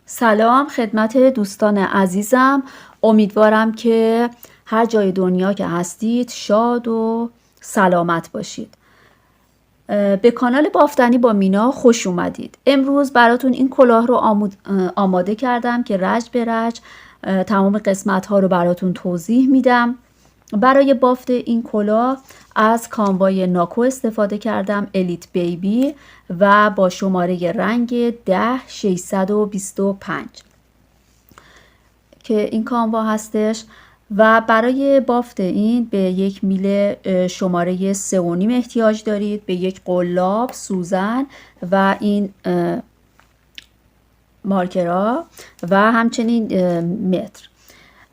سلام خدمت دوستان عزیزم. امیدوارم که هر جای دنیا که هستید شاد و سلامت باشید. به کانال بافتنی با مینا خوش اومدید. امروز براتون این کلاه رو آماده کردم که رج به رج تمام قسمت ها رو براتون توضیح میدم. برای بافت این کلاه از کانوای ناکو استفاده کردم، الیت بیبی، و با شماره رنگ 10625 که این کانوا هستش. و برای بافت این به یک میل شماره 3.5 احتیاج دارید، به یک قلاب، سوزن و این مارکرها و همچنین متر.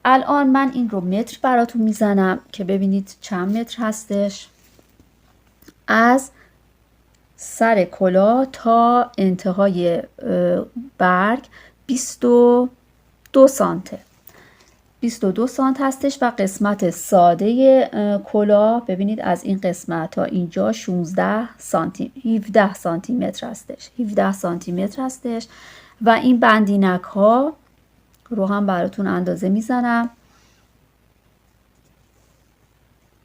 الان من این رو متر براتون میزنم که ببینید چند متر هستش. از سر کلاه تا انتهای برگ 22 سانته. 22 سانت هستش و قسمت ساده کلاه ببینید از این قسمت تا اینجا 17 سانتی متر هستش. 17 سانتی متر هستش و این بندینک ها رو هم براتون اندازه میزنم.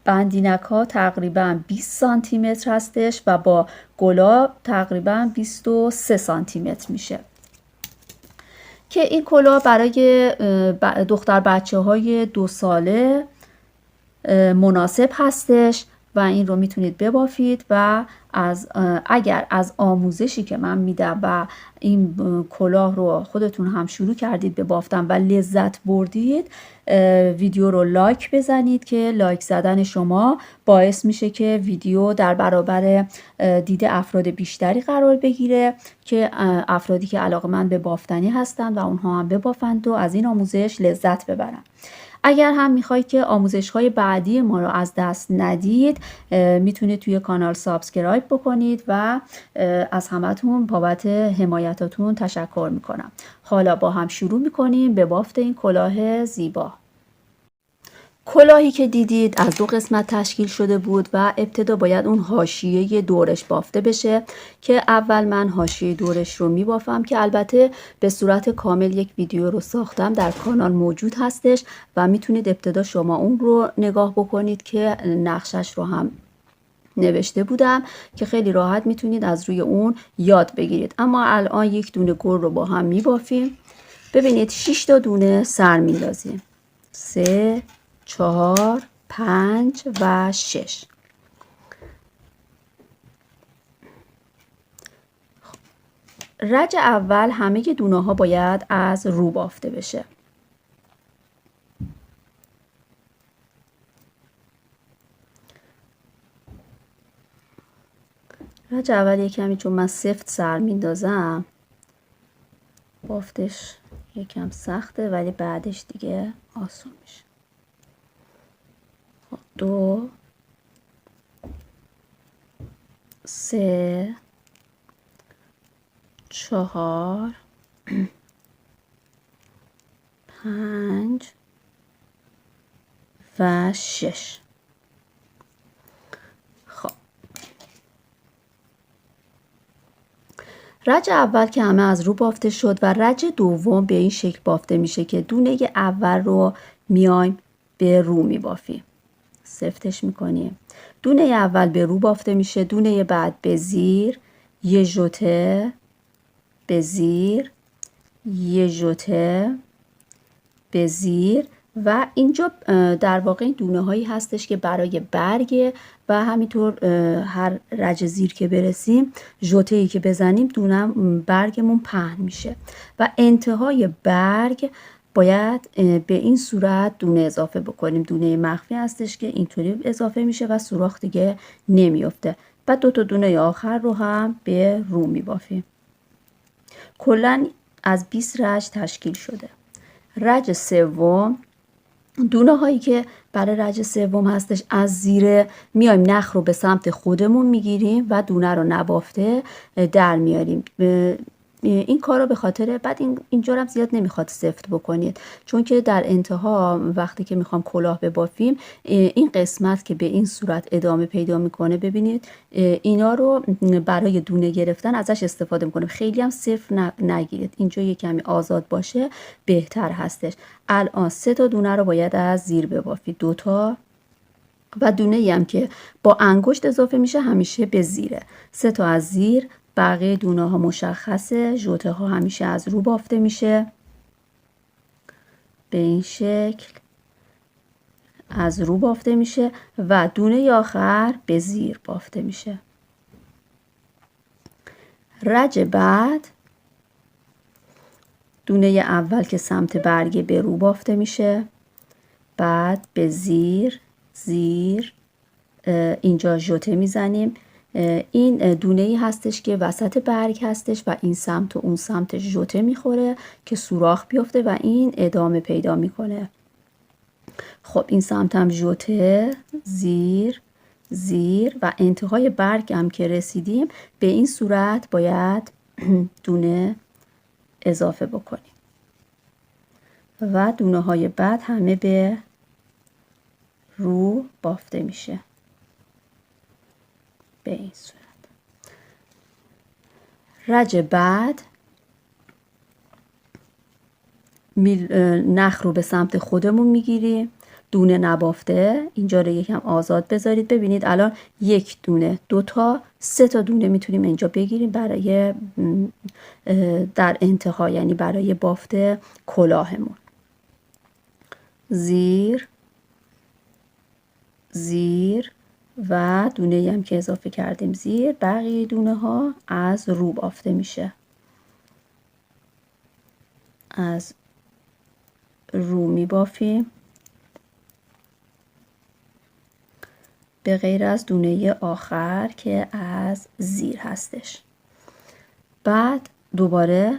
بندینک ها تقریبا 20 سانتی متر هستش و با گلاب تقریبا 23 سانتی متر میشه که این کلاه برای دختر بچه های 2 ساله مناسب هستش و این رو میتونید ببافید و اگر از آموزشی که من میدم و این کلاه رو خودتون هم شروع کردید به بافتن و لذت بردید، ویدیو رو لایک بزنید که لایک زدن شما باعث میشه که ویدیو در برابر دید افراد بیشتری قرار بگیره که افرادی که علاقه‌مند به بافتنی هستند و اونها هم ببافند و از این آموزش لذت ببرن. اگر هم میخواید که آموزش‌های بعدی ما رو از دست ندید، میتونید توی کانال سابسکرایب بکنید و از همتون بابت حمایتاتون تشکر میکنم. حالا با هم شروع میکنیم به بافت این کلاه زیبا. کلاهی که دیدید از 2 قسمت تشکیل شده بود و ابتدا باید اون حاشیه دورش بافته بشه که اول من حاشیه دورش رو میبافم که البته به صورت کامل یک ویدیو رو ساختم در کانال موجود هستش و میتونید ابتدا شما اون رو نگاه بکنید که نقشش رو هم نوشته بودم که خیلی راحت میتونید از روی اون یاد بگیرید. اما الان یک دونه گل رو با هم میبافیم. ببینید 6 تا دونه سر میندازیم، 3 4 5 و 6. رج اول همه دونه ها باید از رو بافته بشه. رج اول یک کمی چون من سفت سر میندازم بافتش یکم سخته ولی بعدش دیگه آسون میشه. 2 3 4 5 و 6. خب رج اول که همه از رو بافته شد و رج دوم به این شکل بافته میشه که دونه اول رو میایم به رو میبافیم، سفتش میکنیم. دونه اول به رو بافته میشه، دونه بعد به زیر، یه ژوته به زیر، یه ژوته به زیر و اینجا در واقع این دونه هایی هستش که برای برگ و همینطور هر رج زیر که برسیم ژوته ای که بزنیم برگمون پهن میشه و انتهای برگ باید به این صورت دونه اضافه بکنیم. دونه مخفی هستش که اینطوری اضافه میشه و سوراخ دیگه نمیفته. بعد 2 تا دونه آخر رو هم به رو میبافیم. کلاً از 20 رج تشکیل شده. رج سوم، دونه هایی که برای رج سوم هستش از زیر میایم نخ رو به سمت خودمون میگیریم و دونه رو نبافته در میاریم. این کار رو به خاطر بعد اینجا هم زیاد نمیخواد سفت بکنید، چون که در انتها وقتی که میخوام کلاه ببافیم این قسمت که به این صورت ادامه پیدا میکنه، ببینید اینا رو برای دونه گرفتن ازش استفاده میکنیم. خیلی هم سفت نگیرید، اینجا یه کمی آزاد باشه بهتر هستش. الان 3 تا دونه رو باید از زیر ببافید، 2 تا و دونه هم که با انگشت اضافه میشه همیشه به زیره. 3 تا از زیر، بقیه دونه ها مشخصه. ژوته ها همیشه از رو بافته میشه به این شکل، از رو بافته میشه و دونه آخر به زیر بافته میشه. رج بعد دونه اول که سمت برگه به رو بافته میشه، بعد به زیر اینجا ژوته میزنیم. این دونه ای هستش که وسط برگ هستش و این سمت و اون سمت ژوته میخوره که سوراخ بیفته و این ادامه پیدا میکنه. خب این سمت هم ژوته، زیر و انتهای برگ هم که رسیدیم به این صورت باید دونه اضافه بکنیم و دونه های بعد همه به رو بافته میشه به این صورت. رج بعد نخ رو به سمت خودمون میگیریم، دونه نبافته اینجا رو یکم آزاد بذارید. ببینید الان 1 دونه، 2 تا، 3 تا دونه میتونیم اینجا بگیریم برای در انتها، یعنی برای بافت کلاهمون. زیر و دونه هم که اضافه کردیم زیر، بقیه دونه ها از رو بافته میشه، از رو میبافیم به غیر از دونه آخر که از زیر هستش. بعد دوباره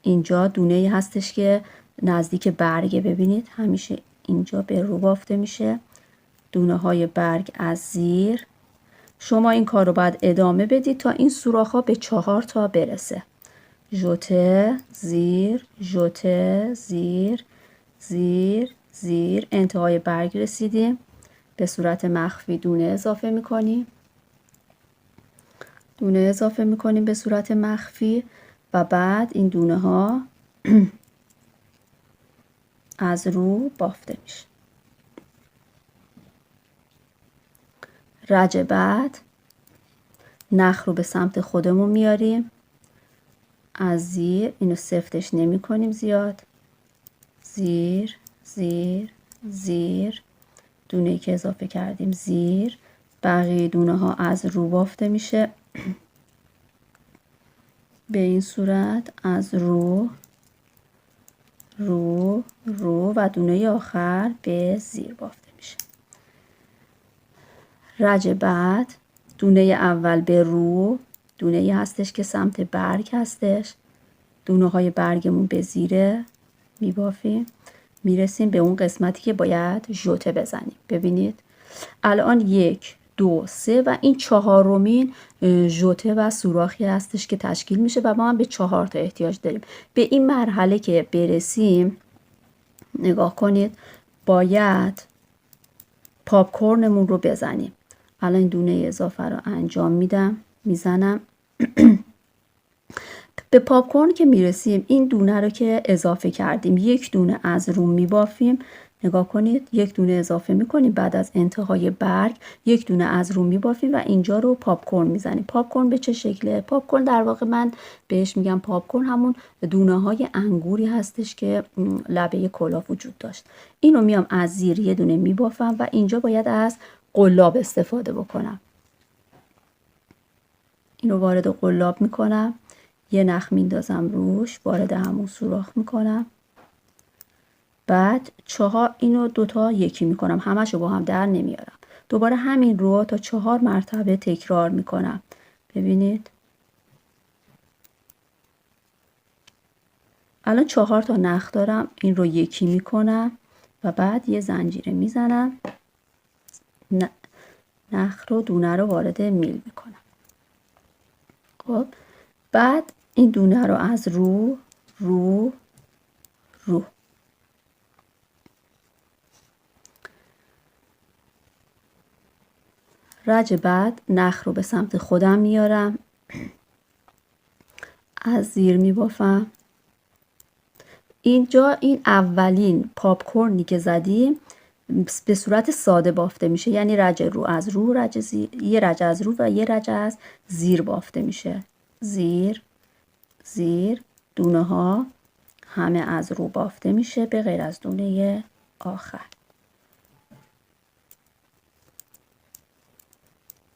اینجا دونه هستش که نزدیک برگه، ببینید همیشه اینجا به رو بافته میشه، دونه های برگ از زیر. شما این کار رو باید ادامه بدید تا این سوراخ ها به 4 تا برسه. ژوته، زیر، ژوته، زیر، انتهای برگ رسیدیم. به صورت مخفی دونه اضافه میکنیم به صورت مخفی و بعد این دونه ها از رو بافته میشه. رج بعد نخ رو به سمت خودمون میاریم، از زیر اینو سفتش نمی کنیم زیاد، زیر دونه‌ای که اضافه کردیم زیر، بقیه دونه ها از رو بافته میشه به این صورت، از رو و دونه آخر به زیر بافته میشه. رج بعد دونه اول به رو، دونه هستش که سمت برگ هستش، دونه های برگمون به زیره میبافیم، میرسیم به اون قسمتی که باید ژوته بزنیم. ببینید الان 1 2 3 و این 4مین ژوته و سوراخی هستش که تشکیل میشه و ما هم به 4 تا احتیاج داریم. به این مرحله که برسیم نگاه کنید باید پاپ کورنمون رو بزنیم. الان این دونه اضافه رو انجام میزنم. به پاپ کورن که میرسیم این دونه رو که اضافه کردیم 1 دونه از رو میبافیم. نگاه کنید 1 دونه اضافه میکنیم، بعد از انتهای برگ 1 دونه از رو میبافیم و اینجا رو پاپ کورن میزنیم. پاپ کورن به چه شکله؟ پاپ کورن در واقع من بهش میگم پاپ کورن همون دونه های انگوری هستش که لبه کلاه وجود داشت. اینو میام از زیر 1 دونه میبافم و اینجا باید از قلاب استفاده بکنم. اینو وارد قلاب میکنم، یه نخ میندازم روش، وارد همون سوراخ میکنم، بعد 4 اینو 2 تا یکی میکنم، همشو با هم در نمیارم. دوباره همین رو تا 4 مرتبه تکرار میکنم. ببینید الان 4 تا نخ دارم، این رو یکی میکنم و بعد یه زنجیره میزنم، نخ رو دونه رو وارد میل میکنم. خب بعد این دونه رو از رو رج بعد نخ رو به سمت خودم میارم، از زیر میبافم. اینجا این اولین پاپکورنی که زدیم به صورت ساده بافته میشه، یعنی رج رو از رو، رج زیر، یه رج از رو و یه رج از زیر بافته میشه. زیر زیر، دونه ها همه از رو بافته میشه به غیر از دونه آخر.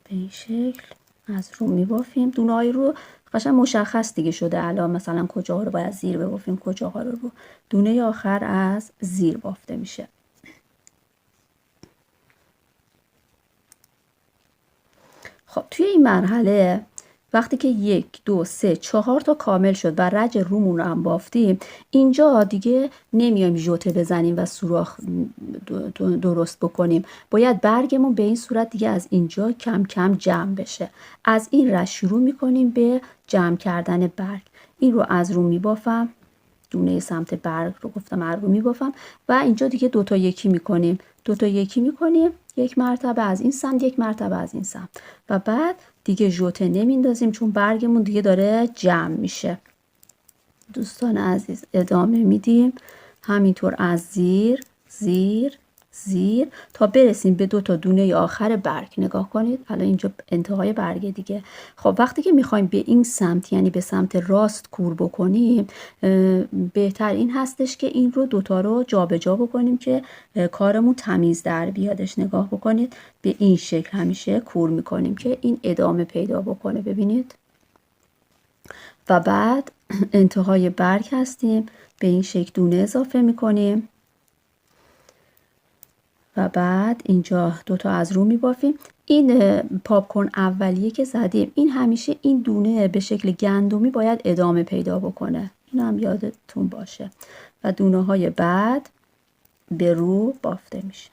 به این شکل از رو میبافیم. دونه های رو قشنگ مشخص دیگه شده الان، مثلا کجاها رو باید زیر ببافیم، کجاها رو دونه آخر از زیر بافته میشه. خب توی این مرحله وقتی که 1 2 3 4 تا کامل شد و رج رومون رو هم بافتیم، اینجا دیگه نمیایم ژوته بزنیم و سوراخ درست بکنیم. باید برگمون به این صورت دیگه از اینجا کم کم جمع بشه. از این رج شروع میکنیم به جمع کردن برگ. این رو از رو میبافم، دونه سمت برگ رو گفتم از رو میبافم و اینجا دیگه دوتا یکی میکنیم. یک مرتبه از این سمت، یک مرتبه از این سمت و بعد دیگه ژوته نمیندازیم چون برگمون دیگه داره جمع میشه. دوستان عزیز ادامه میدیم همینطور از زیر زیر زیر تا برسیم به 2 تا دونه آخر برگ. نگاه کنید الان اینجا انتهای برگ دیگه. خب وقتی که میخوایم به این سمت یعنی به سمت راست کور بکنیم، بهتر این هستش که این رو 2 تا رو جابجا بکنیم که کارمون تمیز در بیادش. نگاه بکنید به این شکل همیشه کور میکنیم که این ادامه پیدا بکنه. ببینید و بعد انتهای برگ هستیم، به این شکل دونه اضافه میکنیم و بعد اینجا 2 تا از رو میبافیم. این پاپکورن اولیه که زدیم، این همیشه این دونه به شکل گندمی باید ادامه پیدا بکنه، این هم یادتون باشه و دونه های بعد به رو بافته میشه.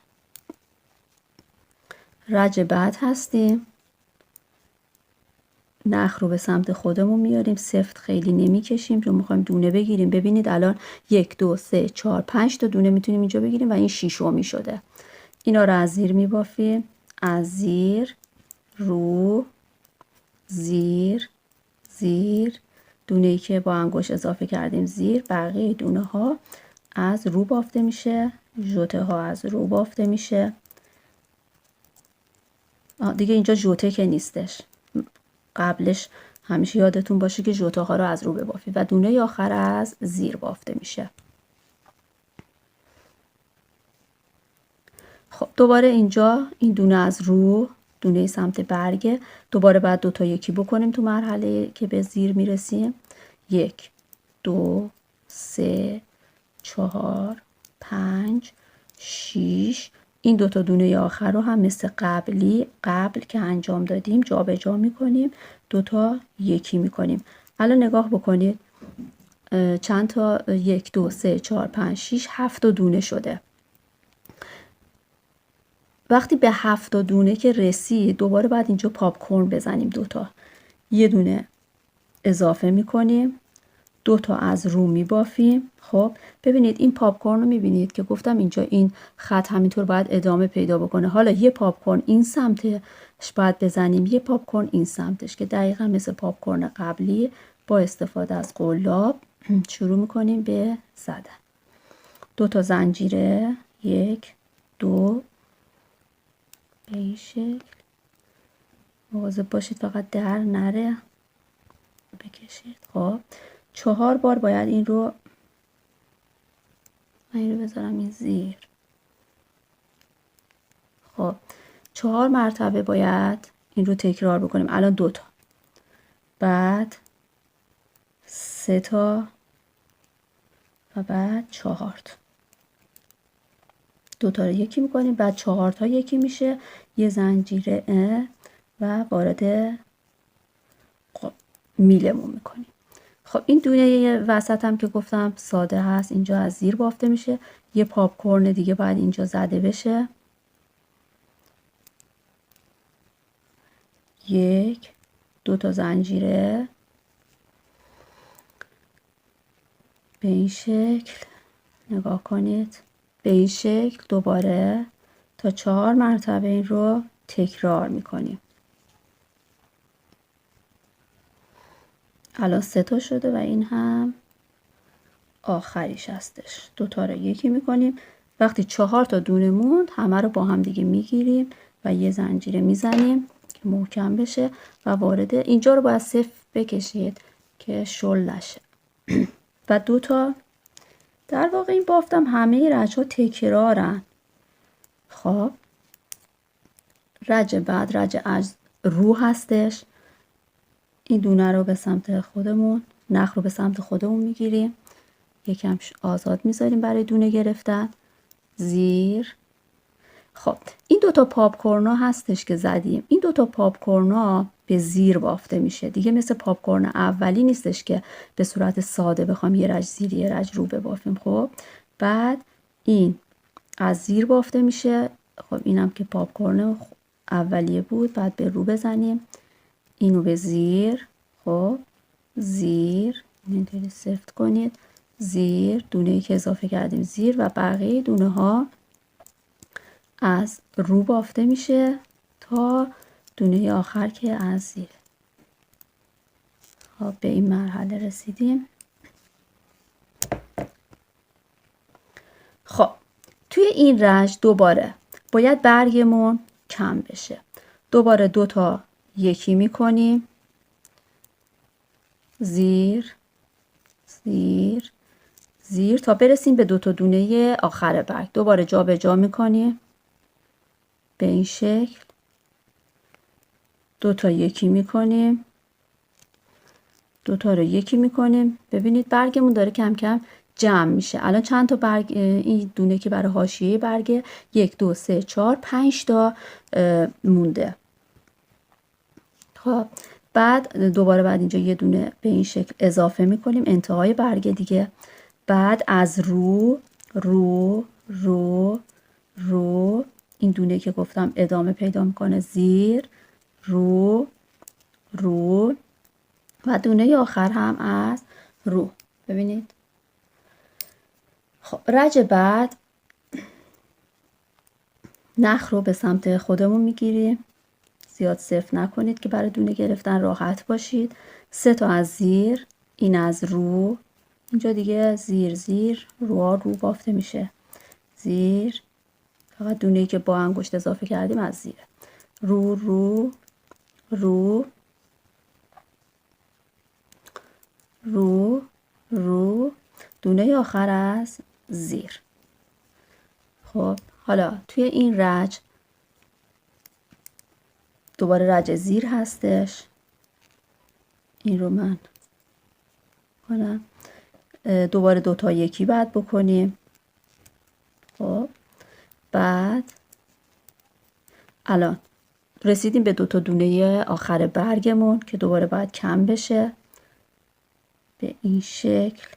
رج بعد هستیم، نخ رو به سمت خودمون میاریم، سفت خیلی نمیکشیم چون میخوایم دونه بگیریم. ببینید الان 1 2 3 4 5 تا دونه میتونیم اینجا بگیریم و این شیشمی شده. اینا رو از زیر میبافیم، از زیر رو زیر زیر، دونه‌ای که با انگشت اضافه کردیم زیر، بقیه دونه ها از رو بافته میشه، ژوته ها از رو بافته میشه. دیگه اینجا ژوته که نیستش، قبلش همیشه یادتون باشه که ژوته ها رو از رو ببافید و دونه آخر از زیر بافته میشه. خب دوباره اینجا این دونه از رو، دونه سمت برگه، دوباره بعد 2 تا یکی بکنیم تو مرحله که به زیر میرسیم. 1 2 3 4 5 6. این 2 تا دونه آخر رو هم مثل قبل که انجام دادیم جابجا میکنیم، 2 تا یکی میکنیم. الان نگاه بکنید چند تا 1 2 3 4 5 6 7 دونه شده. وقتی به 7 دونه که رسید دوباره بعد اینجا پاپکورن بزنیم، 2 تا، یه دونه اضافه میکنیم، 2 تا از رو میبافیم. خب ببینید این پاپکورن رو میبینید که گفتم اینجا این خط همینطور باید ادامه پیدا بکنه. حالا یه پاپکورن این سمتش باید بزنیم، یه پاپکورن این سمتش، که دقیقا مثل پاپکورن قبلی با استفاده از قلاب شروع میکنیم به زدن. 2 تا زنجیره، 1 2 به این شکل. مواظب باشید فقط در نره بکشید. خب 4 بار باید این رو، من این رو بذارم این زیر. خب 4 مرتبه باید این رو تکرار بکنیم. الان 2 تا، بعد 3 تا و بعد 4 تا. 2 تا رو یکی میکنیم، بعد 4 تا یکی میشه، یه زنجیره و وارد میلمون میکنیم. خب این دونه وسط هم که گفتم ساده هست، اینجا از زیر بافته میشه. یه پاپکورن دیگه باید اینجا زده بشه. 1 2 تا زنجیره، به این شکل نگاه کنید، به این شکل دوباره تا 4 مرتبه این رو تکرار میکنیم. الان 3 تا شده و این هم آخریش هستش. 2 تا رو یکی میکنیم. وقتی 4 تا دونه موند همه رو با هم دیگه میگیریم و یه زنجیره میزنیم که محکم بشه و وارد اینجا رو باید صفر بکشید که شل نشه. و 2 تا در واقع این بافتم همه رج‌ها تکرارن. خب رج بعد رج از رو هستش. این دونه رو به سمت خودمون، نخ رو به سمت خودمون میگیریم، یکم آزاد میذاریم برای دونه گرفتن، زیر. خب این 2 تا پاپکورنا هستش که زدیم. این 2 تا پاپکورنا به زیر بافته میشه دیگه، مثل پاپکورن اولی نیستش که به صورت ساده بخوام یه رج زیر یه رج رو ببافیم. خب بعد این از زیر بافته میشه. خب اینم که پاپکورن اولیه بود، بعد به رو بزنیم، اینو به زیر. خب زیر، اینطوری سفت کنید، زیر، دونه‌ای که اضافه کردیم زیر و بقیه دونه ها از رو بافته میشه تا دونه آخر که از زیر. خب به این مرحله رسیدیم. خب توی این رج دوباره باید برگمون کم بشه. دوباره 2 تا یکی میکنیم، زیر زیر زیر تا برسیم به 2 تا دونه آخر برگ. دوباره جا به جا میکنیم به این شکل. 2 تا یکی میکنیم، 2 تا رو یکی میکنیم. ببینید برگمون داره کم کم جمع میشه. الان چند تا برگ این دونه که برای حاشیه برگه 1 2 3 4 5 تا مونده. خب بعد دوباره بعد اینجا یه دونه به این شکل اضافه میکنیم انتهای برگه دیگه. بعد از رو رو رو رو این دونه که گفتم ادامه پیدا میکنه، زیر رو رو و دونه آخر هم از رو. ببینید. خب رج بعد نخ رو به سمت خودمون میگیریم، زیاد صفر نکنید که برای دونه گرفتن راحت باشید. 3 تا از زیر، این از رو، اینجا دیگه زیر زیر رو بافته میشه، زیر، فقط دونه‌ای که با انگشت اضافه کردیم از زیر، رو رو رو رو رو، دونه آخر از زیر. خب حالا توی این رج دوباره رج زیر هستش. این رو من کنم. دوباره 2 تا یکی بعد بکنیم. خب بعد الان رسیدیم به 2 تا دونه آخر برگمون که دوباره باید کم بشه به این شکل.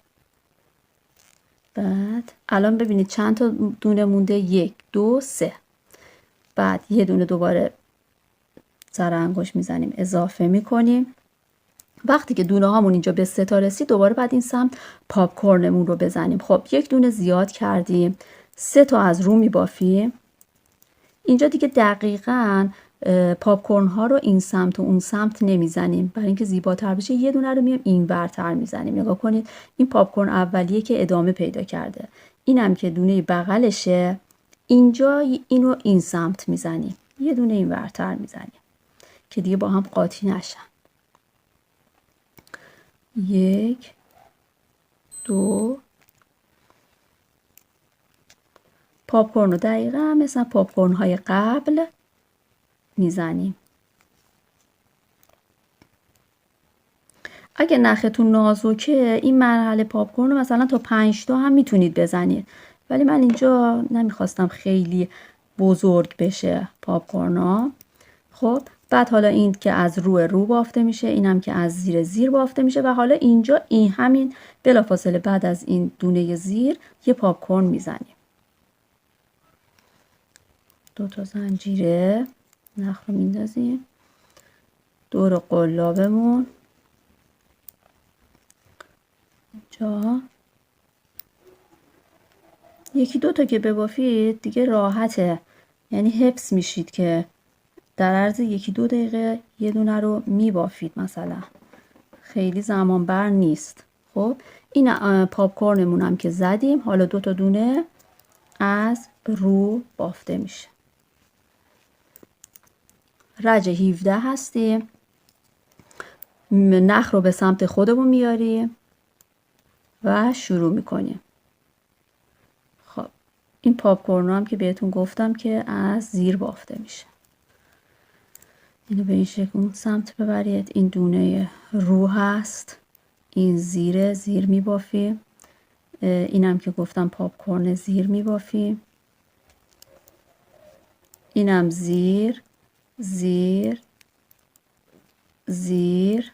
بعد الان ببینید چند تا دونه مونده، 1 2 3. بعد یه دونه دوباره سر انگشت میزنیم اضافه میکنیم. وقتی که دونه هامون اینجا به 3 تا رسید دوباره بعد این سمت پاپکورنمون رو بزنیم. خب 1 دونه زیاد کردیم، 3 تا از رو میبافیم. اینجا دیگه دقیقاً پاپکورن ها رو این سمت و اون سمت نمیزنیم، برای اینکه زیباتر بشه یه دونه رو میام این ورتر میزنیم. نگاه کنید این پاپکورن اولیه که ادامه پیدا کرده، اینم که دونه بغلشه، اینجا اینو این سمت میزنیم، یه دونه این ورتر میزنیم که دیگه با هم قاطی نشن. 1 2 پاپکورن رو دقیقاً مثل پاپکورن های قبل میزنیم. اگه نختون نازکه این مرحله پاپکورن رو مثلا تا 5 تا هم میتونید بزنید، ولی من اینجا نمیخواستم خیلی بزرگ بشه پاپکورنا. خب بعد حالا این که از رو بافته میشه، اینم که از زیر بافته میشه و حالا اینجا این همین بلافاصله بعد از این دونه زیر یه پاپکورن میزنیم. 2 تا زنجیره نخ رو میندازیم دور قلابمون اینجا یکی دو تا که ببافید دیگه راحته، یعنی حفظ میشید که در عرض یکی دو دقیقه یه دونه رو میبافید، مثلا خیلی زمان بر نیست. خب این پاپ کورنمون هم که زدیم، حالا دو تا دونه از رو بافته میشه. رج 17 هستیم، نخ رو به سمت خودمون میاریم و شروع میکنیم. خب این پاپ کورن هم که بهتون گفتم که از زیر بافته میشه. اینو به این شکل اون سمت ببرید. این دونه رو هست، این زیر میبافیم. اینم که گفتم پاپ کورن زیر میبافیم. اینم زیر زیر زیر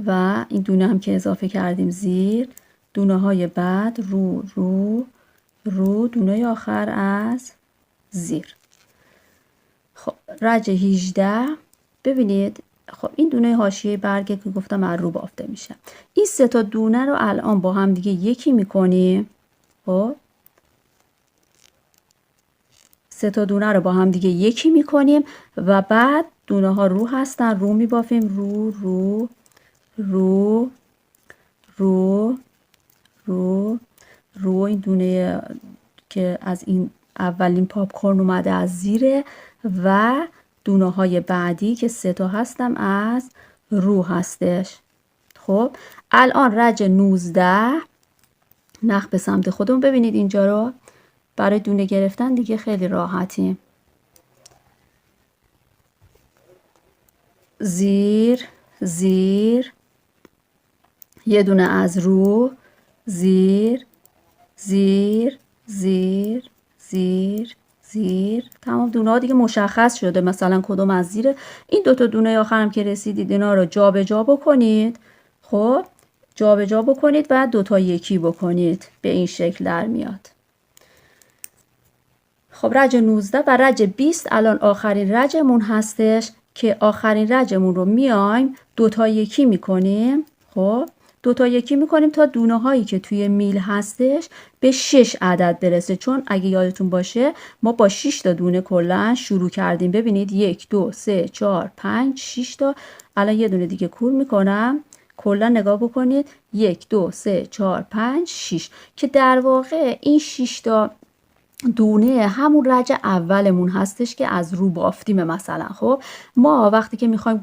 و این دونه هم که اضافه کردیم زیر. دونه های بعد رو رو رو، دونه آخر از زیر. خب رج 18 ببینید. خب این دونه حاشیه برگه که گفتم از رو بافته میشه. این سه تا دونه رو الان با هم دیگه یکی میکنیم. خب سه تا دونه رو با هم دیگه یکی میکنیم و بعد دونه ها رو هستن، رو میبافیم. رو رو رو رو رو رو. این دونه که از این اولین پاپ کورن اومده از زیره و دونه های بعدی که سه تا هستم از رو هستش. خب الان رج 19 نخ به سمت خودمون. ببینید اینجا رو برای دونه گرفتن دیگه خیلی راحتیم. زیر زیر، یه دونه از رو، زیر زیر زیر زیر زیر. تمام دونه ها دیگه مشخص شده مثلا کدوم از زیره. این دو تا دونه آخرم که رسیدید اینا رو جابجا بکنید. خب جابجا بکنید و دو تا یکی بکنید، به این شکل در میاد. خب رج 19 و رج 20 الان آخرین رجمون هستش که آخرین رجمون رو میایم دو تا یکی میکنیم. خب دو تا یکی میکنیم تا دونه هایی که توی میل هستش به 6 عدد برسه، چون اگه یادتون باشه ما با 6 تا دونه کلا شروع کردیم. ببینید 1 2 3 4 5 6 تا. الان یه دونه دیگه کور میکنم، کلا نگاه بکنید 1 2 3 4 5 6 که در واقع این 6 تا دونه همون رج اولمون هستش که از رو بافتیم مثلا. خب ما وقتی که میخوایم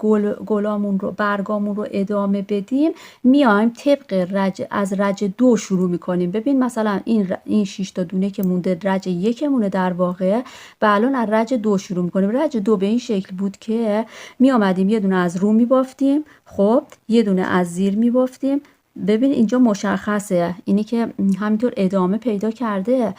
گلامون رو، برگامون رو ادامه بدیم، میایم طبق رج از رج 2 شروع میکنیم. ببین مثلا این 6 تا دونه که مونده رج 1 مونه در واقع و الان از رج 2 شروع میکنیم. رج 2 به این شکل بود که میامدیم یه دونه از رو میبافتیم، خب یه دونه از زیر میبافتیم. ببین اینجا مشخصه، اینی که همینطور ادامه پیدا کرده،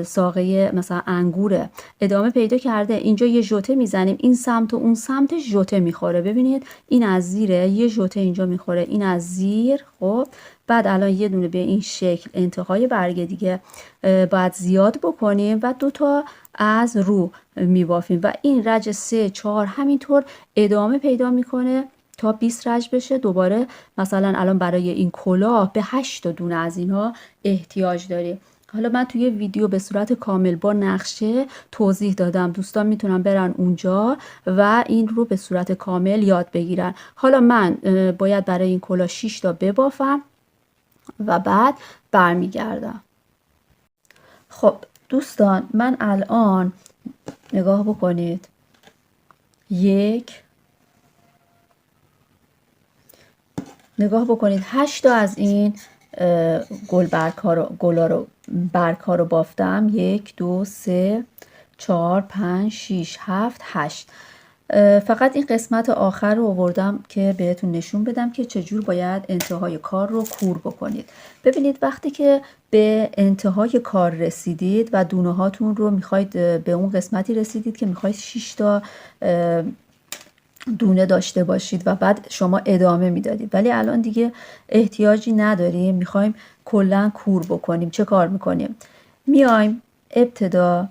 ساقه مثلا انگوره ادامه پیدا کرده. اینجا یه ژوته میزنیم، این سمت و اون سمت ژوته میخوره. ببینید این از زیره، یه ژوته اینجا میخوره، این از زیر. خب بعد الان یه دونه به این شکل انتهای برگ دیگه باید زیاد بکنیم و دو تا از رو میبافیم و این رج 3 4 همینطور ادامه پیدا میکنه تا 20 رج بشه. دوباره مثلا الان برای این کلاه به 8 تا دونه از اینها احتیاج داریم. حالا من توی ویدیو به صورت کامل با نقشه توضیح دادم، دوستان میتونن برن اونجا و این رو به صورت کامل یاد بگیرن. حالا من باید برای این کلاه 6 تا ببافم و بعد برمیگردم. خب دوستان من الان نگاه بکنید، نگاه بکنید 8 تا از این برگ ها رو بافتم. 1 2 3 4 5 6 7 8. فقط این قسمت آخر رو آوردم که بهتون نشون بدم که چجور باید انتهای کار رو کور بکنید. ببینید وقتی که به انتهای کار رسیدید و دونه هاتون رو میخواید، به اون قسمتی رسیدید که میخواید 6 تا دونه داشته باشید و بعد شما ادامه میدادید، ولی الان دیگه احتیاجی نداریم، میخوایم کلا کور بکنیم. چه کار میکنیم؟ میایم ابتدا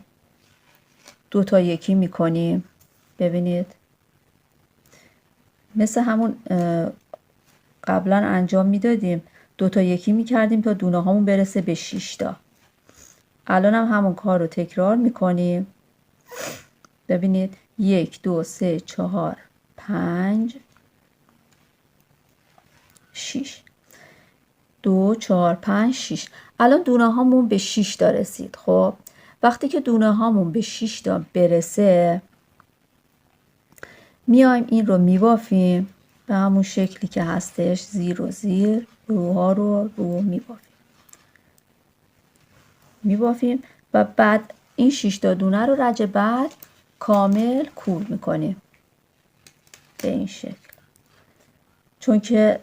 دو تا یکی میکنیم. ببینید مثل همون قبلا انجام میدادیم، 2 تا یکی میکردیم تا دونه هامون برسه به 6 تا. الان هم همون کار رو تکرار میکنیم. ببینید 1 2 3 4 5 6 2 4 5 6. الان دونه هامون به 6 تا رسید. خب وقتی که دونه هامون به 6 تا برسه میایم این رو میبافیم به همون شکلی که هستش، زیر و زیر، روها رو میبافیم و بعد این 6 تا دونه رو رج بعد کامل کور میکنیم به این شکل. چون که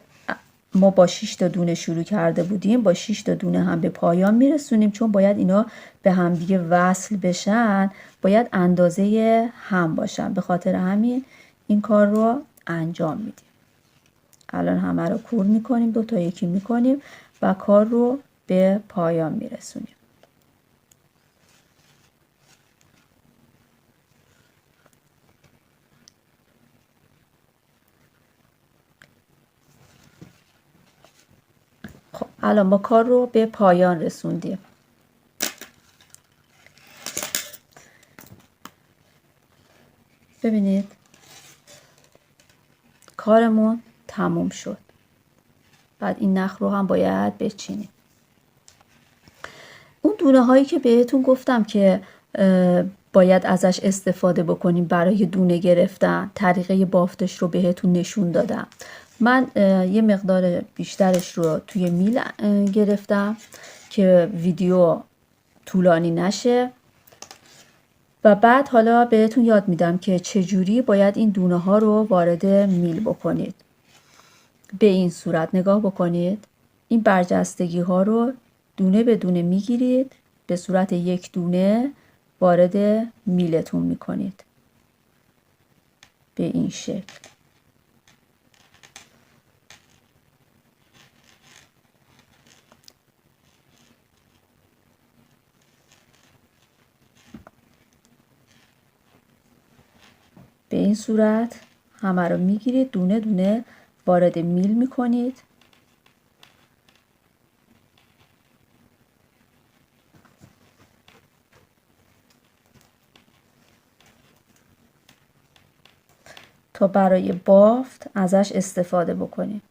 ما با 6 تا دونه شروع کرده بودیم، با 6 تا دونه هم به پایان میرسونیم. چون باید اینا به هم دیگه وصل بشن، باید اندازه هم باشن. به خاطر همین این کار رو انجام میدیم. الان همه رو کور میکنیم، 2 تا یکی میکنیم و کار رو به پایان میرسونیم. خب الان ما کار رو به پایان رسوندیم. ببینید کارمون تموم شد. بعد این نخ رو هم باید بچینیم. اون دونه هایی که بهتون گفتم که باید ازش استفاده بکنیم برای دونه گرفتن، طریقه بافتش رو بهتون نشون دادم. من یه مقدار بیشترش رو توی میل گرفتم که ویدیو طولانی نشه و بعد حالا بهتون یاد میدم که چجوری باید این دونه ها رو وارد میل بکنید. به این صورت نگاه بکنید. این برجستگی ها رو دونه به دونه میگیرید، به صورت یک دونه وارد میلتون میکنید به این شکل. به این صورت همه رو میگیرید، دونه دونه وارد میل میکنید. تا برای بافت ازش استفاده بکنید.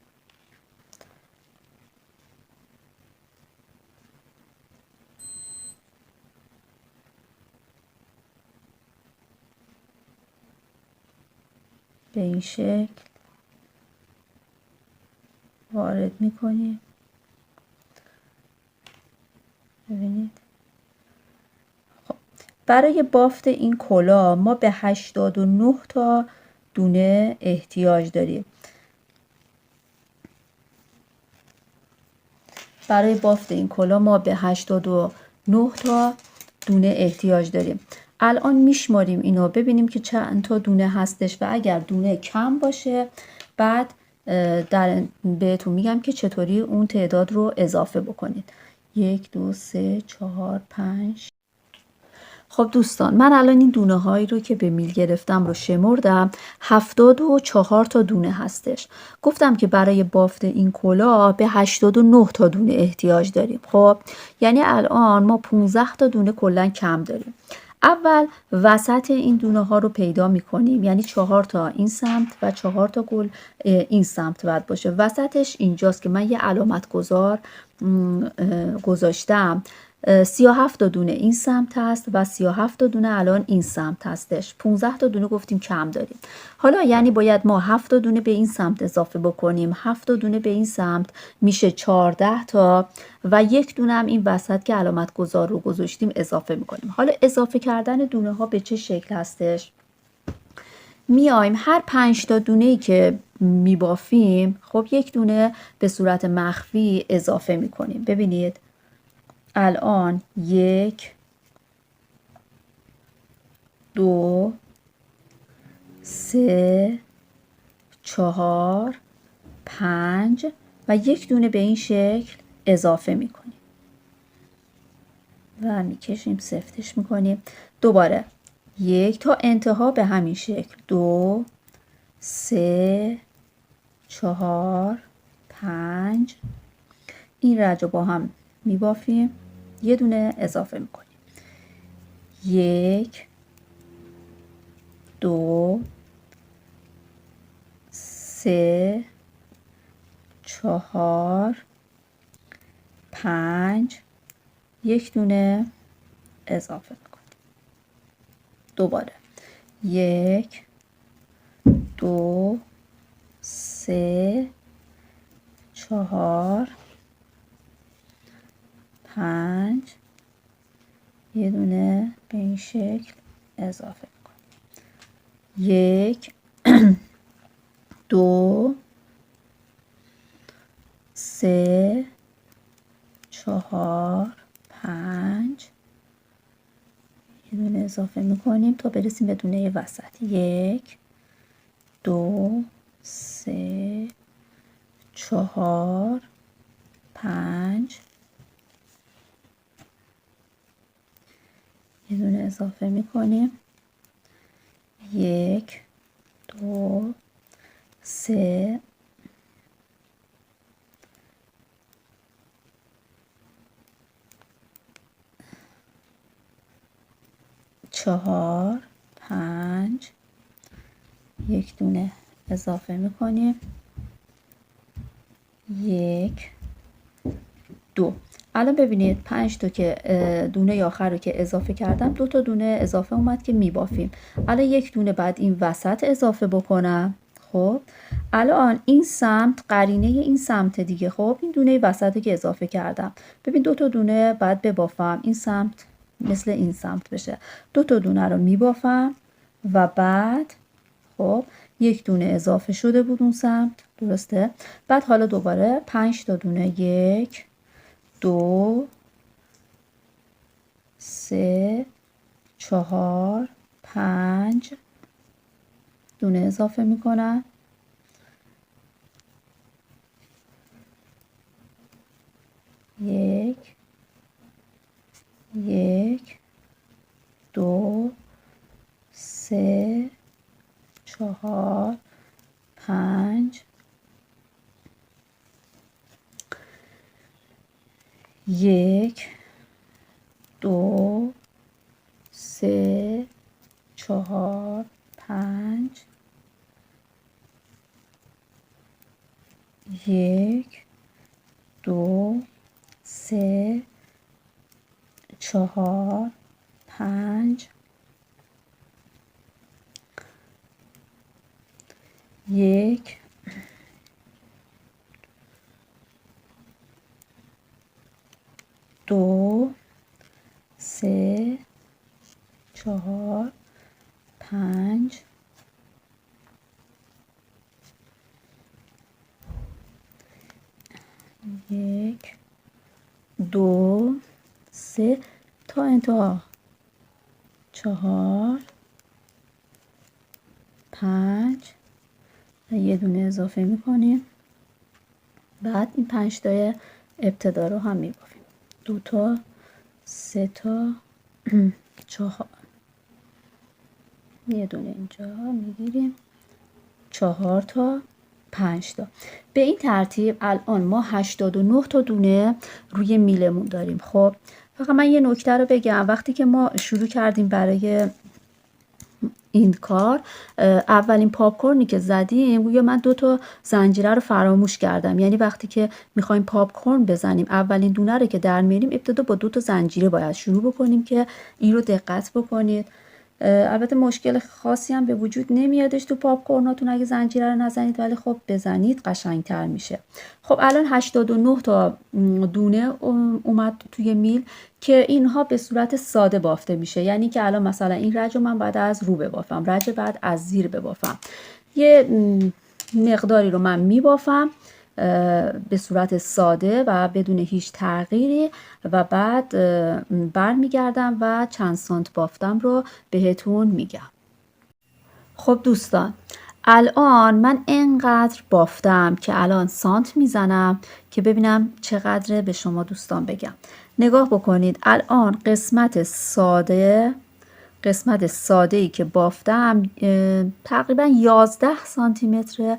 به این شکل وارد میکنیم. ببینید خب برای بافت این کلاه ما به 89 تا دونه احتیاج داریم. برای بافت این کلاه ما به 89 تا دونه احتیاج داریم. الان میشماریم اینو ببینیم که چند تا دونه هستش و اگر دونه کم باشه بعد بهتون میگم که چطوری اون تعداد رو اضافه بکنید. 1 2 3 4 5. خب دوستان من الان این دونه هایی رو که به میل گرفتم رو شمردم. 74 تا دونه هستش. گفتم که برای بافت این کلاه به 89 تا دونه احتیاج داریم. خب یعنی الان ما 15 تا دونه کلا کم داریم. اول وسط این دونه ها رو پیدا می کنیم، یعنی 4 تا این سمت و 4 تا گل این سمت باید باشه. وسطش اینجاست که من یه علامت گذاشتم. 37 تا دونه این سمت هست و 37 تا دونه الان این سمت هستش. 15 تا دونه گفتیم کم داریم. حالا یعنی باید ما 7 تا دونه به این سمت اضافه بکنیم، 7 تا دونه به این سمت میشه 14 تا و یک دونه هم این وسط که علامت گذار رو گذاشتیم اضافه میکنیم. حالا اضافه کردن دونه ها به چه شکل هستش؟ میایم هر 5 تا دونه‌ای که میبافیم خب یک دونه به صورت مخفی اضافه میکنیم. ببینید الان 1 2 3 4 5 و یک دونه به این شکل اضافه میکنیم و میکشیم سفتش میکنیم. دوباره 1 تا انتها به همین شکل، 2 3 4 5 این رج رو با هم میبافیم، یه دونه اضافه میکنیم. 1 2 3 4 5 یک دونه اضافه میکنیم. دوباره 1 2 3 4 5 یه دونه به این شکل اضافه میکنیم. 1 2 3 4 5 یه دونه اضافه میکنیم تا برسیم به دونه وسط. 1 2 3 4 5 یه دونه اضافه میکنیم. 1 2 3 4 5 یک دونه اضافه میکنیم. 1 2 الان ببینید 5 تا که دونه آخر رو که اضافه کردم 2 تا دونه اضافه اومد که میبافیم. الان یک دونه بعد این وسط اضافه بکنم. خب الان این سمت قرینه این سمت دیگه. خب این دونه وسطی که اضافه کردم ببین 2 تا دونه بعد ببافم، این سمت مثل این سمت بشه. 2 تا دونه رو میبافم و بعد خب یک دونه اضافه شده بود اون سمت، درسته؟ بعد حالا دوباره 5 تا دونه 1 2 3 4 5 دونه اضافه میکنم. 1 1 2 3 4 5 1 2 3 4 5 1 2 3 4 5 1 2 3 4 5 1 2 3 تا انتها 4 5 یه دونه اضافه میکنیم. بعد این 5 تای ابتدا رو هم میبافیم. 2 تا 3 تا 4 یه دونه اینجا میگیریم. 4 تا 5 تا. به این ترتیب الان ما 89 تا دونه روی میلمون داریم. خب فقط من یه نکته رو بگم. وقتی که ما شروع کردیم برای این کار اولین پاپ کورنی که زدیم گویا من 2 تا زنجیره رو فراموش کردم. یعنی وقتی که میخوایم پاپ کورن بزنیم اولین دونه رو که در میاریم ابتدا با 2 تا زنجیره باید شروع بکنیم که این رو دقت بکنید. البته مشکل خاصی هم به وجود نمیادش تو پاپ کورناتون اگه زنجیره رو نزنید، ولی خب بزنید قشنگتر میشه. خب الان 89 تا دونه اومد توی میل که اینها به صورت ساده بافته میشه. یعنی که الان مثلا این رج رو من بعد از رو ببافم، رج بعد از زیر ببافم، یه مقداری رو من میبافم به صورت ساده و بدون هیچ تغییری و بعد برمیگردم و چند سانت بافتم رو بهتون میگم. خب دوستان الان من اینقدر بافتم که الان سانت میزنم که ببینم چقدر به شما دوستان بگم. نگاه بکنید الان قسمت ساده ای که بافتم تقریبا 11 سانتی متره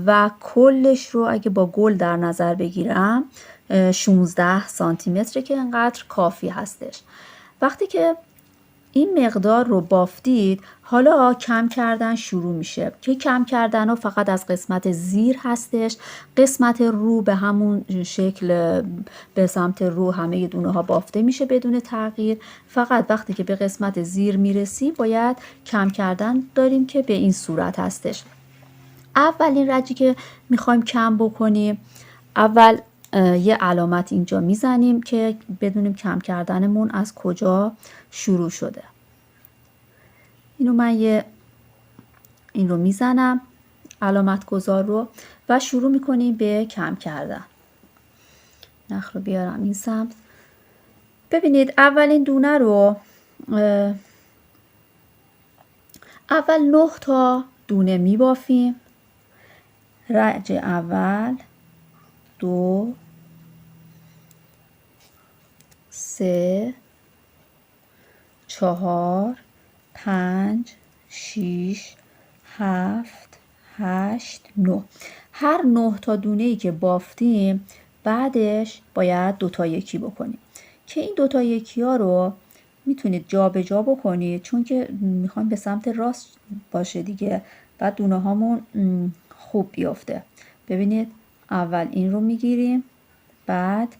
و کلش رو اگه با گل در نظر بگیرم 16 سانتی متره که انقدر کافی هستش. وقتی که این مقدار رو بافتید، حالا کم کردن شروع میشه که کم کردن ها فقط از قسمت زیر هستش. قسمت رو به همون شکل به سمت رو همه دونه ها بافته میشه بدون تغییر. فقط وقتی که به قسمت زیر میرسی باید کم کردن داریم که به این صورت هستش. اولین رجی که میخوایم کم بکنیم، اول یه علامت اینجا میزنیم که بدونیم کم کردنمون از کجا شروع شده. اینو من این رو میزنم علامت گذار رو و شروع میکنیم به کم کردن. نخ رو بیارم این سمت. ببینید اولین دونه رو اول 9 تا دونه میبافیم. رج اول 2 3 4 5 6 7 8 9. هر 9 تا دونه‌ای که بافتیم بعدش باید 2 تا یکی بکنیم که این 2 تا یکی ها رو میتونید جا به جا بکنید چون که میخوایم به سمت راست باشه دیگه، بعد دونه هامون خوب بیفته. ببینید اول این رو میگیریم، بعد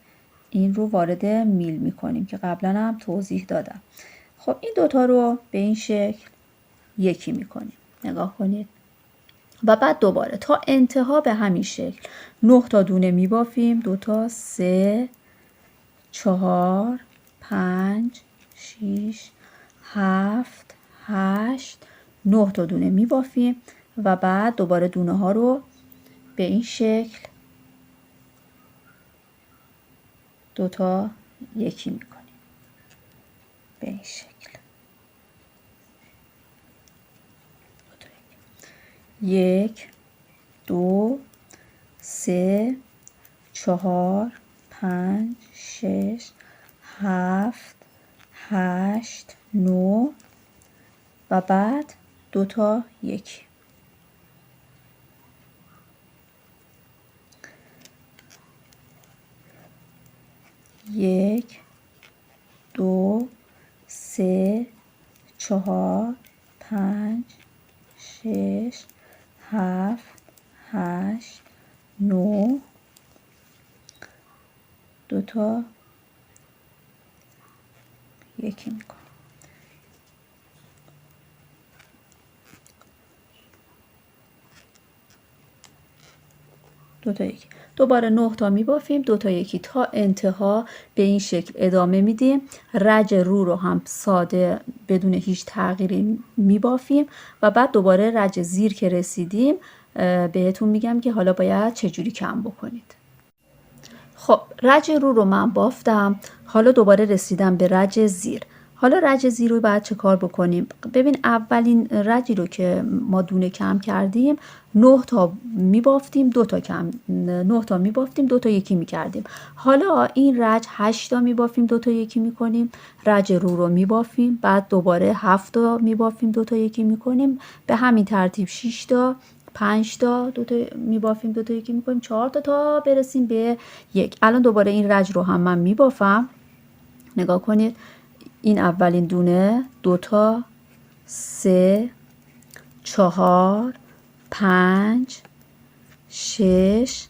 این رو وارد میل میکنیم که قبلا هم توضیح دادم. خب این دوتا رو به این شکل یکی میکنیم. نگاه کنید و بعد دوباره تا انتها به همین شکل 9 تا دونه میبافیم. 2 تا 3 4 5 6 7 8 9 تا دونه میبافیم و بعد دوباره دونه ها رو به این شکل 2 تا یکی میکنیم به این شکل. 1 2 3 4 5 6 7 8 9 و بعد 2 تا یکی. یک 2 3 4 5 6 7 8 9 2 تا یکی میکنم. دو تا یکی. دوباره 9 تا میبافیم 2 تا یکی تا انتها به این شکل ادامه میدیم. رج رو هم ساده بدون هیچ تغییری میبافیم و بعد دوباره رج زیر که رسیدیم بهتون میگم که حالا باید چجوری کم بکنید. خب رج رو من بافتم، حالا دوباره رسیدم به رج زیر. حالا رج زیر رو باید چه کار بکنیم؟ ببین اولین رجی رو که ما دونه کم کردیم 9 تا میبافتیم 2 تا کم 9 تا میبافتیم 2 تا یکی میکردیم. حالا این رج 8 تا میبافیم 2 تا یکی میکنیم. رج رو میبافیم، بعد دوباره 7 تا میبافیم 2 تا یکی میکنیم. به همین ترتیب 6 تا 5 تا 2 تا میبافیم 2 تا یکی میکنیم. 4 تا تا برسیم به 1. الان دوباره این رج رو هم من میبافم. نگاه کنید این اولین دونه 2 تا 3 4 5 6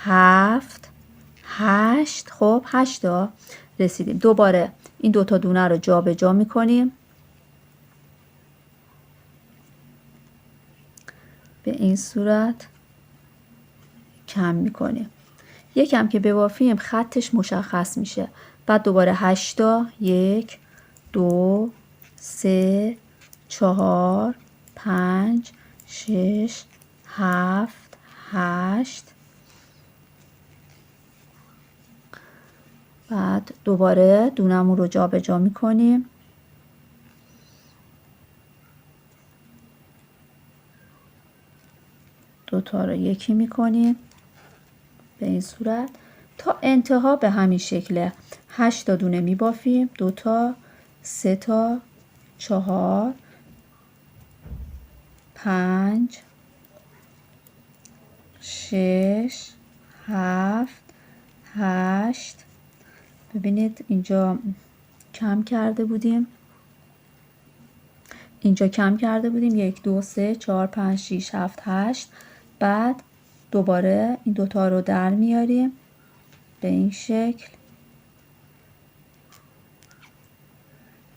7 8. خب 8 تا رسیدیم. دوباره این 2 تا دونه رو جا به جا میکنیم به این صورت کم میکنیم. یکم که ببافیم خطش مشخص میشه. بعد دوباره 8 تا 1 2 3 4 5 6 7 8. بعد دوباره دونمون رو جا به جا میکنیم دو تا رو یکی میکنیم به این صورت تا انتها به همین شکله. 8 تا دونه میبافیم 2 تا 3 تا 4 5 6 7 8. ببینید اینجا کم کرده بودیم، اینجا کم کرده بودیم 1 2 3 4 5 6 7 8. بعد دوباره این دوتا رو در میاریم به این شکل،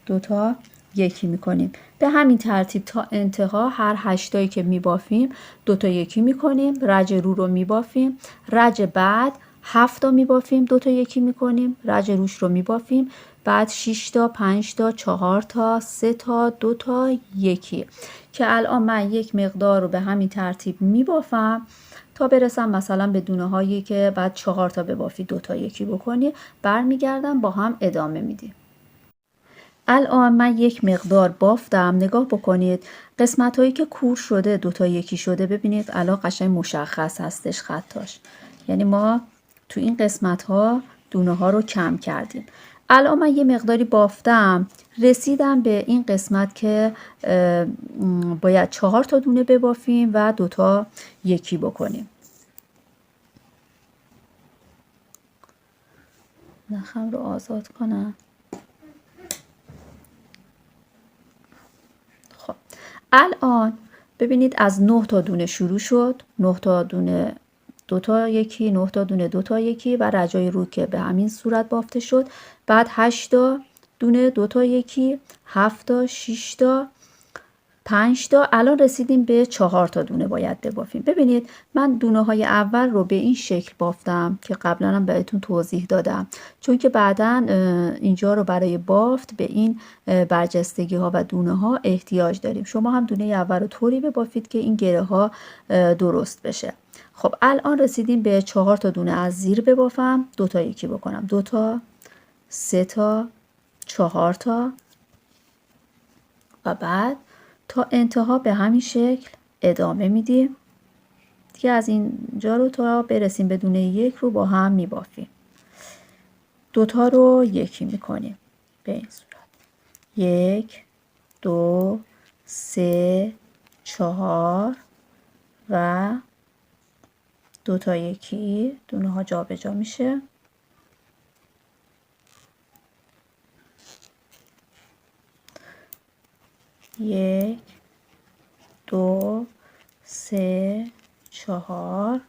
دوتا یکی میکنیم. به همین ترتیب تا انتها هر 8 تایی که میبافیم دوتا یکی میکنیم، رج رو رو میبافیم، رج بعد 7 تا میبافیم دوتا یکی میکنیم، رج روش رو میبافیم، بعد 6 تا 5 تا 4 تا 3 تا 2 تا یکی، که الان من یک مقدار رو به همین ترتیب میبافم تا برسم مثلا به دونه هایی که بعد 4 تا ببافی دوتا یکی بکنی. برمیگردم با هم ادامه میدیم. الان من یک مقدار بافتم، نگاه بکنید قسمت هایی که کور شده دوتا یکی شده، ببینید الان قشنگ مشخص هستش خطاش، یعنی ما تو این قسمت ها دونه ها رو کم کردیم. الان من یه مقداری بافتم، رسیدم به این قسمت که باید 4 تا دونه ببافیم و دوتا یکی بکنیم. نخم رو آزاد کنم. خب الان ببینید از 9 تا دونه شروع شد، 9 تا دونه دوتا یکی، 9 تا دونه دوتا یکی و رجای رو که به همین صورت بافته شد. بعد 8 تا دونه دوتا یکی، 7 تا 6 تا 5 تا، الان رسیدیم به 4 تا دونه باید ببافیم. ببینید من دونه های اول رو به این شکل بافتم که قبلا هم بهتون توضیح دادم، چون که بعدا اینجا رو برای بافت به این برجستگی ها و دونه ها احتیاج داریم. شما هم دونه اول رو طوری ببافید که این گره ها درست بشه. خب الان رسیدیم به 4 تا دونه از زیر ببافم، دوتا یکی بکنم، 2 تا 3 تا 4 تا و بعد تا انتها به همین شکل ادامه میدیم دیگه. از اینجا رو تا برسیم به دونه یک رو با هم میبافیم، دوتا رو یکی میکنیم به این صورت، 1 2 3 4 و دوتا یکی، دونه ها جا به جا میشه. یک 2 3 4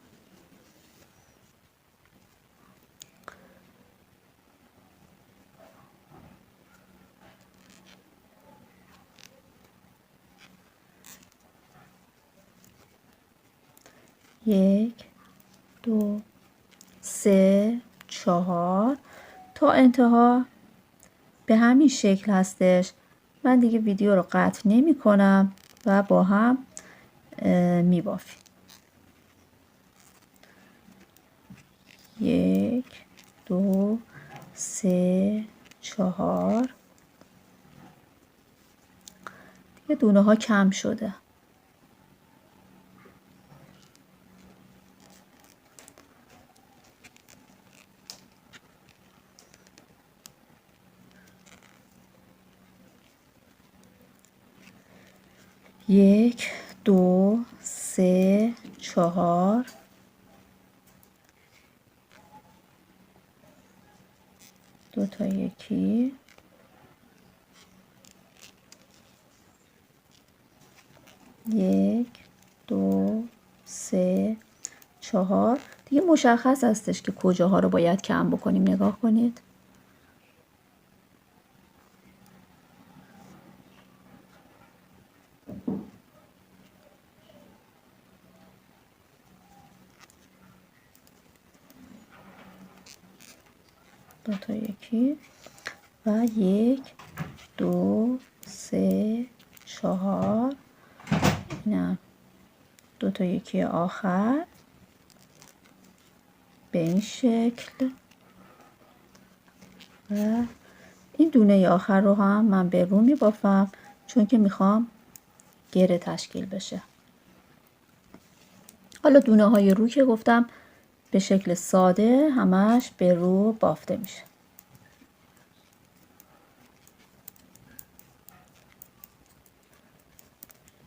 1 2 3 4 تا انتها به همین شکل هستش. من دیگه ویدیو رو قطع نمی کنم و با هم می بافیم. 1 2 3 4 دیگه دونه ها کم شده. یک 2 3 4 دوتا یکی، 1 2 3 4 دیگه مشخص هستش که کجاها رو باید کم بکنیم. نگاه کنید. دوتا یکی و 1 2 3 4 اینم دوتا یکی آخر به این شکل و این دونه آخر رو هم من به رو می بافم چون که میخوام گره تشکیل بشه. حالا دونه های رو که گفتم به شکل ساده همش به رو بافته میشه.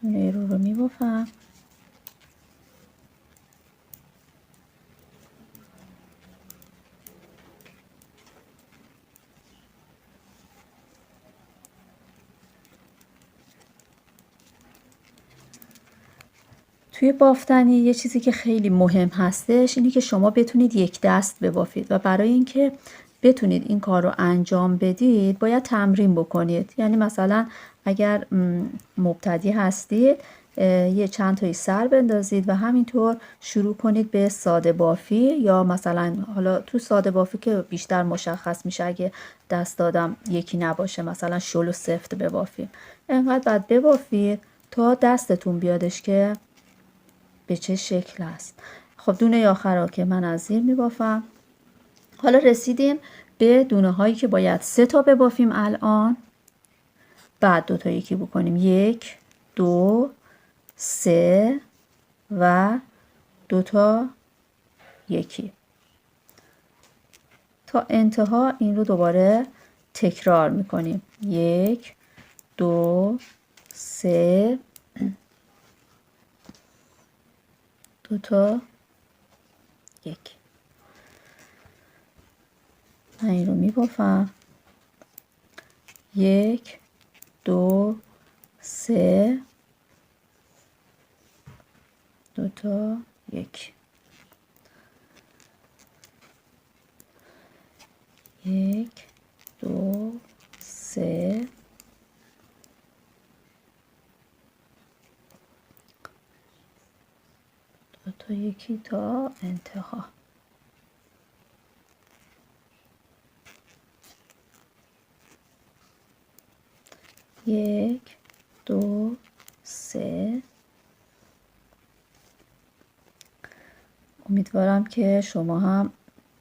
دونه رو می بافم. توی بافتنی یه چیزی که خیلی مهم هستش اینه که شما بتونید یک دست ببافید و برای اینکه بتونید این کار رو انجام بدید باید تمرین بکنید. یعنی مثلا اگر مبتدی هستید یه چند تایی سر بندازید و همینطور شروع کنید به ساده بافی، یا مثلا حالا تو ساده بافی که بیشتر مشخص میشه اگه دست دادم یکی نباشه، مثلا شل و سفت ببافیم. انقدر بعد ببافید تا دستتون بیادش که به چه شکل هست. خب دونه آخر رو که من از زیر میبافم. حالا رسیدیم به دونه هایی که باید 3 تا ببافیم الان، بعد 2 تا یکی بکنیم، 1 2 3 و 2 تا یکی تا انتها. این رو دوباره تکرار میکنیم، 1 2 3 2 تا یکی. من این رو میبافم، 1 2 3 2 تا یکی، 1 2 3 2 تا یکی تا انتها. یک دو سه. امیدوارم که شما هم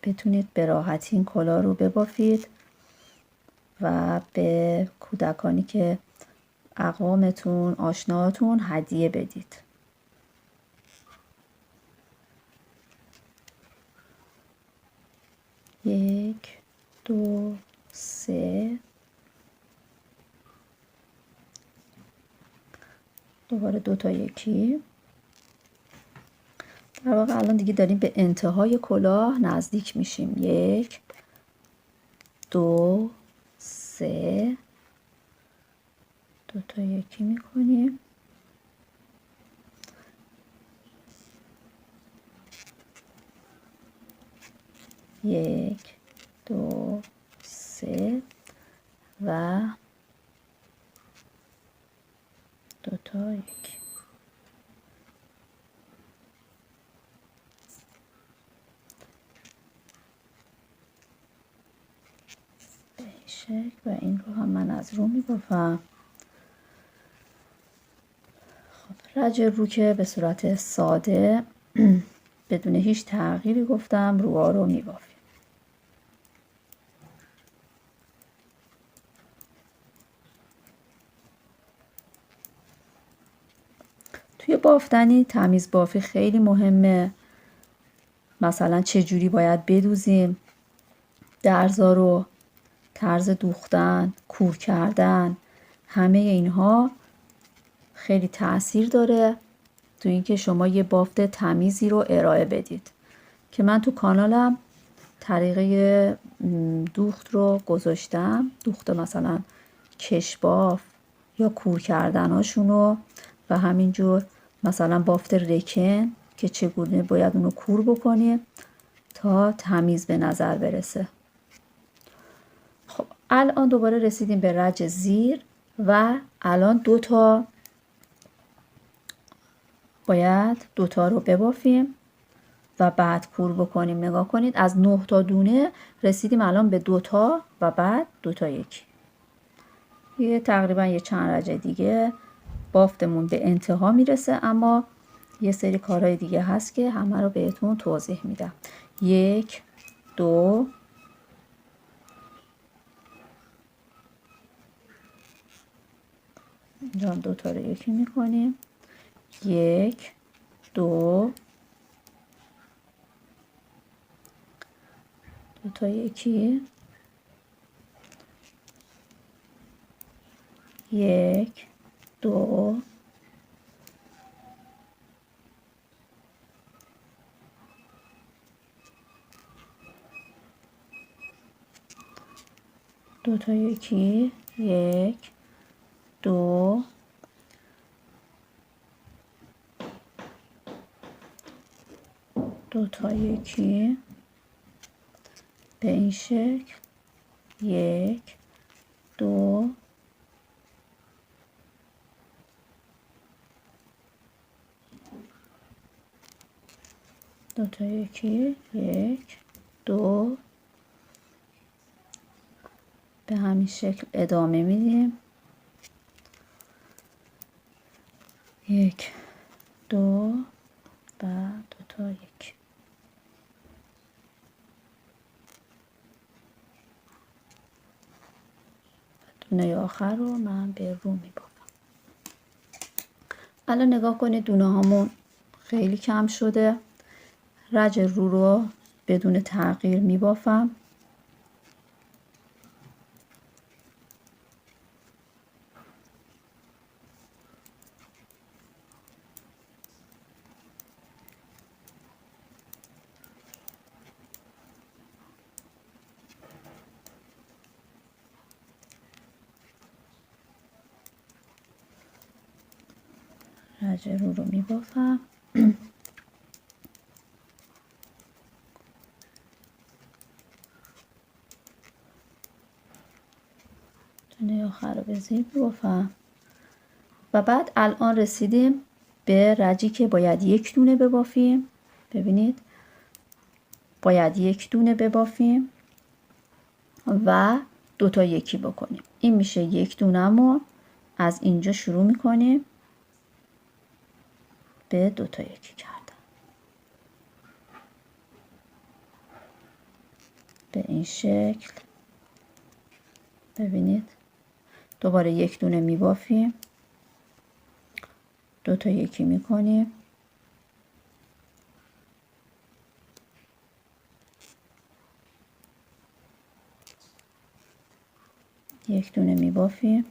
بتونید به راحتی این کلاه رو ببافید و به کودکانی که اقوامتون آشناهاتون هدیه بدید. یک دو سه. دوباره 2 تا یکی. در واقع الان دیگه داریم به انتهای کلاه نزدیک میشیم. 1 2 3 2 تا یکی میکنیم. 1 2 3 و 2 تا یکی. به این شکل. و این رو هم من از رو میبافم. خب رج رو که به صورت ساده بدون هیچ تغییری گفتم روها رو میبافیم. توی بافتنی تمیز بافی خیلی مهمه. مثلا چه جوری باید بدوزیم درزا رو، طرز دوختن، کور کردن، همه اینها خیلی تأثیر داره تو اینکه شما یه بافت تمیزی رو ارائه بدید. که من تو کانالم طریقه دوخت رو گذاشتم، دوخت مثلا کشباف یا کور کردناشونو و همینجور مثلا بافت رکن که چگونه باید اونو کور بکنیم تا تمیز به نظر برسه. خب الان دوباره رسیدیم به رج زیر و الان 2 تا باید 2 تا رو ببافیم و بعد کور بکنیم. نگاه کنید از 9 تا دونه رسیدیم الان به 2 تا و بعد 2 تا یکی. یه تقریبا یه چند رج دیگه بافتمون به انتها میرسه، اما یه سری کارهای دیگه هست که همه رو بهتون توضیح میدم. 1 2 اینجا 2 تا رو یکی میکنیم. 1 2 2 تا یکی. 1 2 2 تا یکی. 1 2 دو تا یکی به این شکل، یک دو دو تا یکی، یک دو، به همین شکل ادامه میدیم، یک دو و دو تا یک. دونه آخر رو من به رو میبافم. الان نگاه کنید دونه هامون خیلی کم شده. رج رو بدون تغییر میبافم. رج رو میبافم. دونه آخر رو به زیر میبافم و بعد الان رسیدیم به رجی که باید یک دونه ببافیم. ببینید باید یک دونه ببافیم و دو تا یکی بکنیم. این میشه یک دونه‌مو از اینجا شروع میکنیم به دو تا یکی کردن. به این شکل ببینید دوباره یک دونه میبافیم، دو تا یکی میکنیم، یک دونه میبافیم،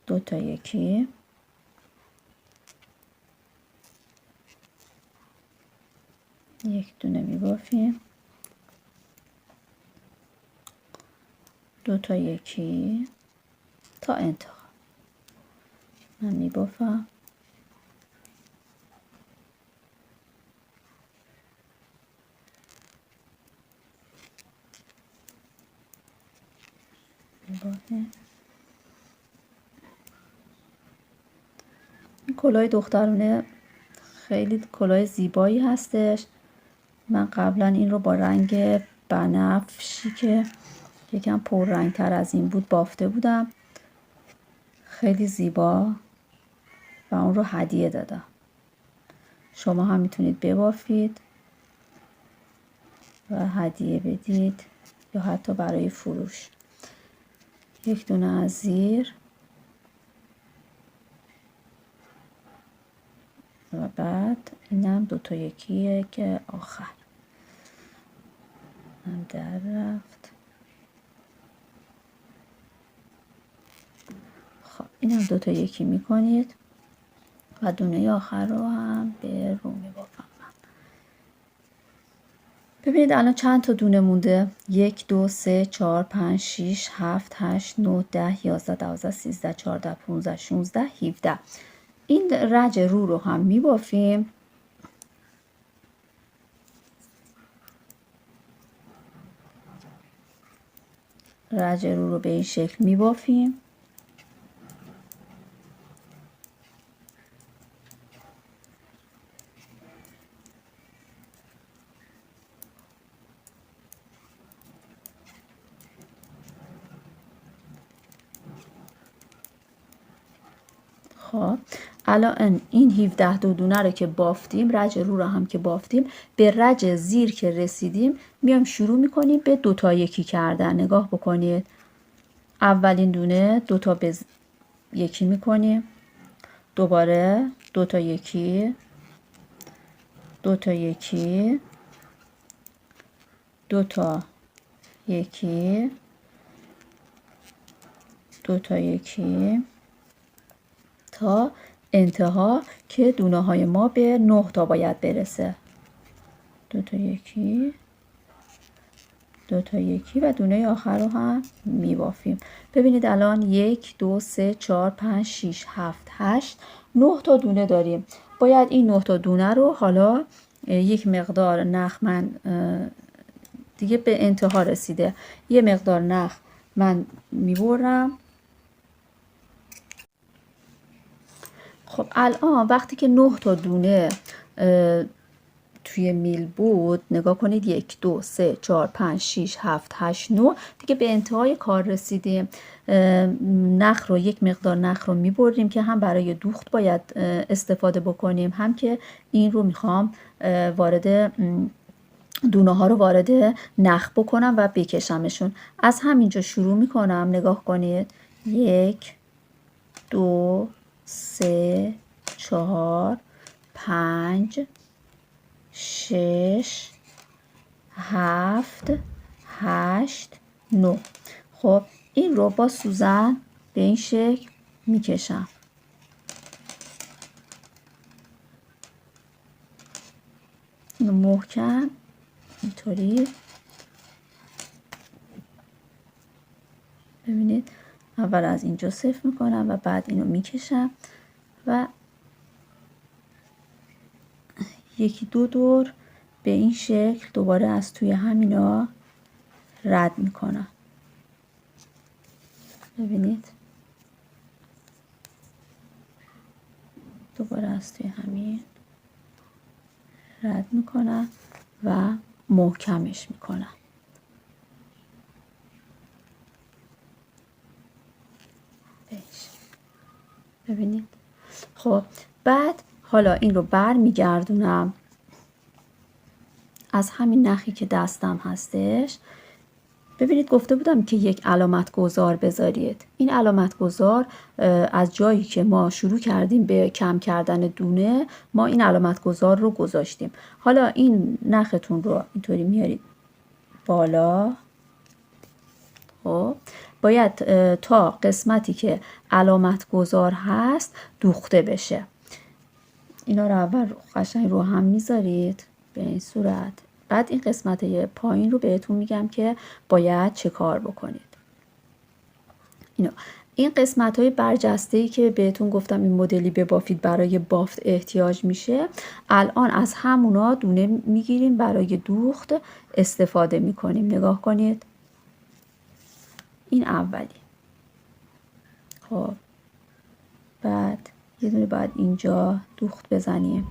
دو تا یکی، یک دونه میبافیم، دو تا یکی تا انتها. من میبافم، میبافیم. این کلاه دخترونه خیلی کلاه زیبایی هستش. من قبلا این رو با رنگ بنفشی که یکم پررنگ تر از این بود بافته بودم، خیلی زیبا، و اون رو هدیه دادم. شما هم میتونید ببافید و هدیه بدید یا حتی برای فروش. یک دونه از زیر و بعد اینم دو تا یکیه که آخر هم در رفت. خب اینم دو تا یکی میکنید و دونه آخر رو هم به رو میبافم. ببینید الان چند تا دونه مونده؟ 1 2 3 4 5 6 7 8 9 10 11 12 13 14 15 16 17. این رج رو هم میبافیم. رج رو به این شکل میبافیم. خب الان این 17 دونه رو که بافتیم، رج رو هم که بافتیم، به رج زیر که رسیدیم میام شروع میکنیم به دو تا یکی کردن. نگاه بکنید اولین دونه دو تا به یکی میکنیم، دوباره دو تا یکی، دو تا یکی، دو تا یکی، دو تا یکی تا انتها که دونه های ما به 9 تا باید برسه. دو تا یکی، دو تا یکی و دونه آخر رو هم میبافیم. ببینید الان 1 2 3 4 5 6 7 8 9 تا دونه داریم. باید این 9 تا دونه رو حالا یک مقدار نخ من دیگه به انتها رسیده، یه مقدار نخ من میبرم. خب الان وقتی که 9 تا دونه توی میل بود، نگاه کنید 1 2 3 4 5 6 7 8 9 دیگه به انتهای کار رسیدیم. نخ رو یک مقدار نخ رو میبریم که هم برای دوخت باید استفاده بکنیم، هم که این رو میخوام وارد دونه ها رو وارد نخ بکنم و بکشمشون. از همینجا شروع میکنم، نگاه کنید 1 2 3 4 5 6 7 8 9. خب این رو با سوزن به این شکل میکشم. اینو محکم اینطوری ببینید، اول از اینجا صفر میکنم و بعد اینو میکشم و یکی دو دور به این شکل دوباره از توی همینا رد میکنم. ببینید دوباره از توی همین رد میکنم و محکمش میکنم. ببینید. خب بعد حالا این رو بر میگردونم از همین نخی که دستم هستش. ببینید گفته بودم که یک علامت گذار بذارید. این علامت گذار از جایی که ما شروع کردیم به کم کردن دونه، ما این علامت گذار رو گذاشتیم. حالا این نختون رو اینطوری میارید بالا. خب باید تا قسمتی که علامت گذار هست دوخته بشه. اینا رو اول قشنگ رو هم میذارید به این صورت. بعد این قسمت پایین رو بهتون میگم که باید چه کار بکنید. این قسمت های برجسته‌ای که بهتون گفتم این مدلی ببافید برای بافت احتیاج میشه، الان از همونا دونه میگیریم برای دوخت استفاده میکنیم. نگاه کنید این اولی. خب بعد یه دونه باید اینجا دوخت بزنیم.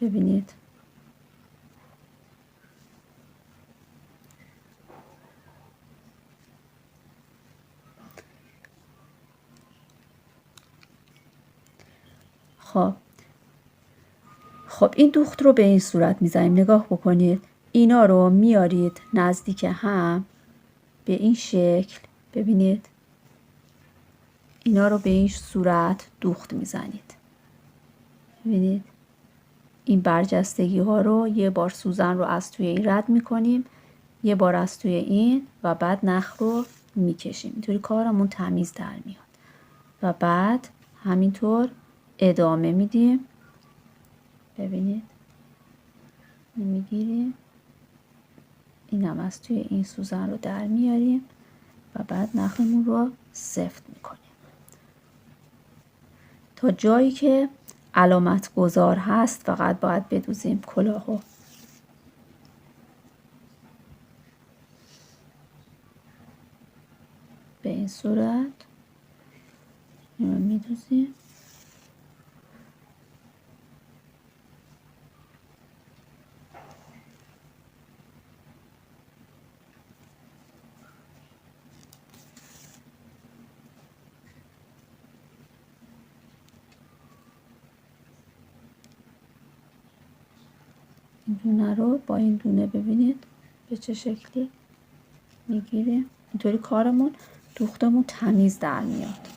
ببینید خب این دوخت رو به این صورت میزنیم. نگاه بکنید اینا رو میارید نزدیک هم به این شکل. ببینید اینا رو به این صورت دوخت میزنید. ببینید این برجستگی ها رو یه بار سوزن رو از توی این رد میکنیم، یه بار از توی این و بعد نخ رو میکشیم. اینطوری کارمون تمیز در میاد و بعد همینطور ادامه میدیم. ببینید میگیریم اینم از توی این سوزن رو در میاریم و بعد نخمون رو سفت میکنیم تا جایی که علامت گذار هست. فقط باید بدوزیم کلاهو. به این صورت اینو میدوزیم. این دونه رو با این دونه ببینید به چه شکلی میگیریم. اینطوری کارمون دوختمون تمیز در میاد.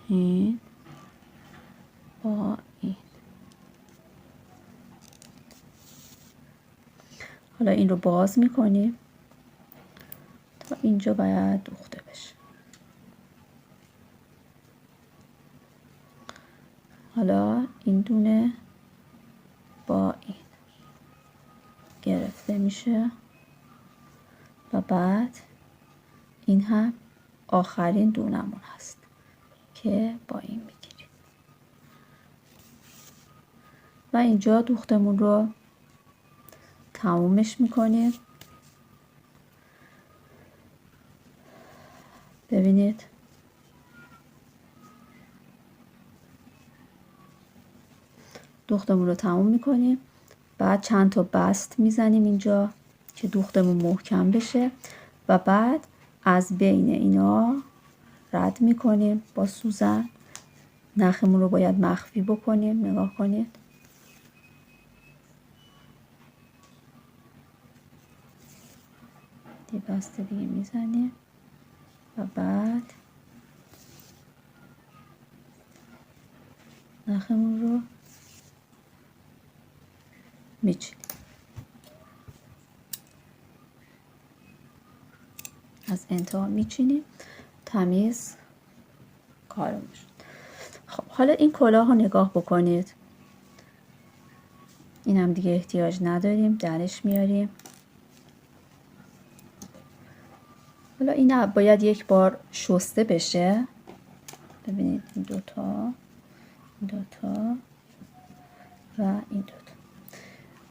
این با این. حالا این رو باز میکنیم تا اینجا باید دوخته بشه. حالا این دونه با این گرفته میشه و بعد این هم آخرین دونمون هست که با این میگیریم و اینجا دوختمون رو تمومش میکنیم. ببینید دوختمون رو تموم میکنیم، بعد چند تا بست میزنیم اینجا که دوختمون محکم بشه و بعد از بین اینا رد میکنیم با سوزن. نخمون رو باید مخفی بکنیم. نگاه کنید یه بسته دیگه میزنیم و بعد نخمون رو میچینیم. از انتها میچینیم. تمیز کارمون شد. خب حالا این کلاه رو نگاه بکنید. این هم دیگه احتیاج نداریم، درش میاریم. حالا این باید یک بار شسته بشه. ببینید این دوتا و این دوتا.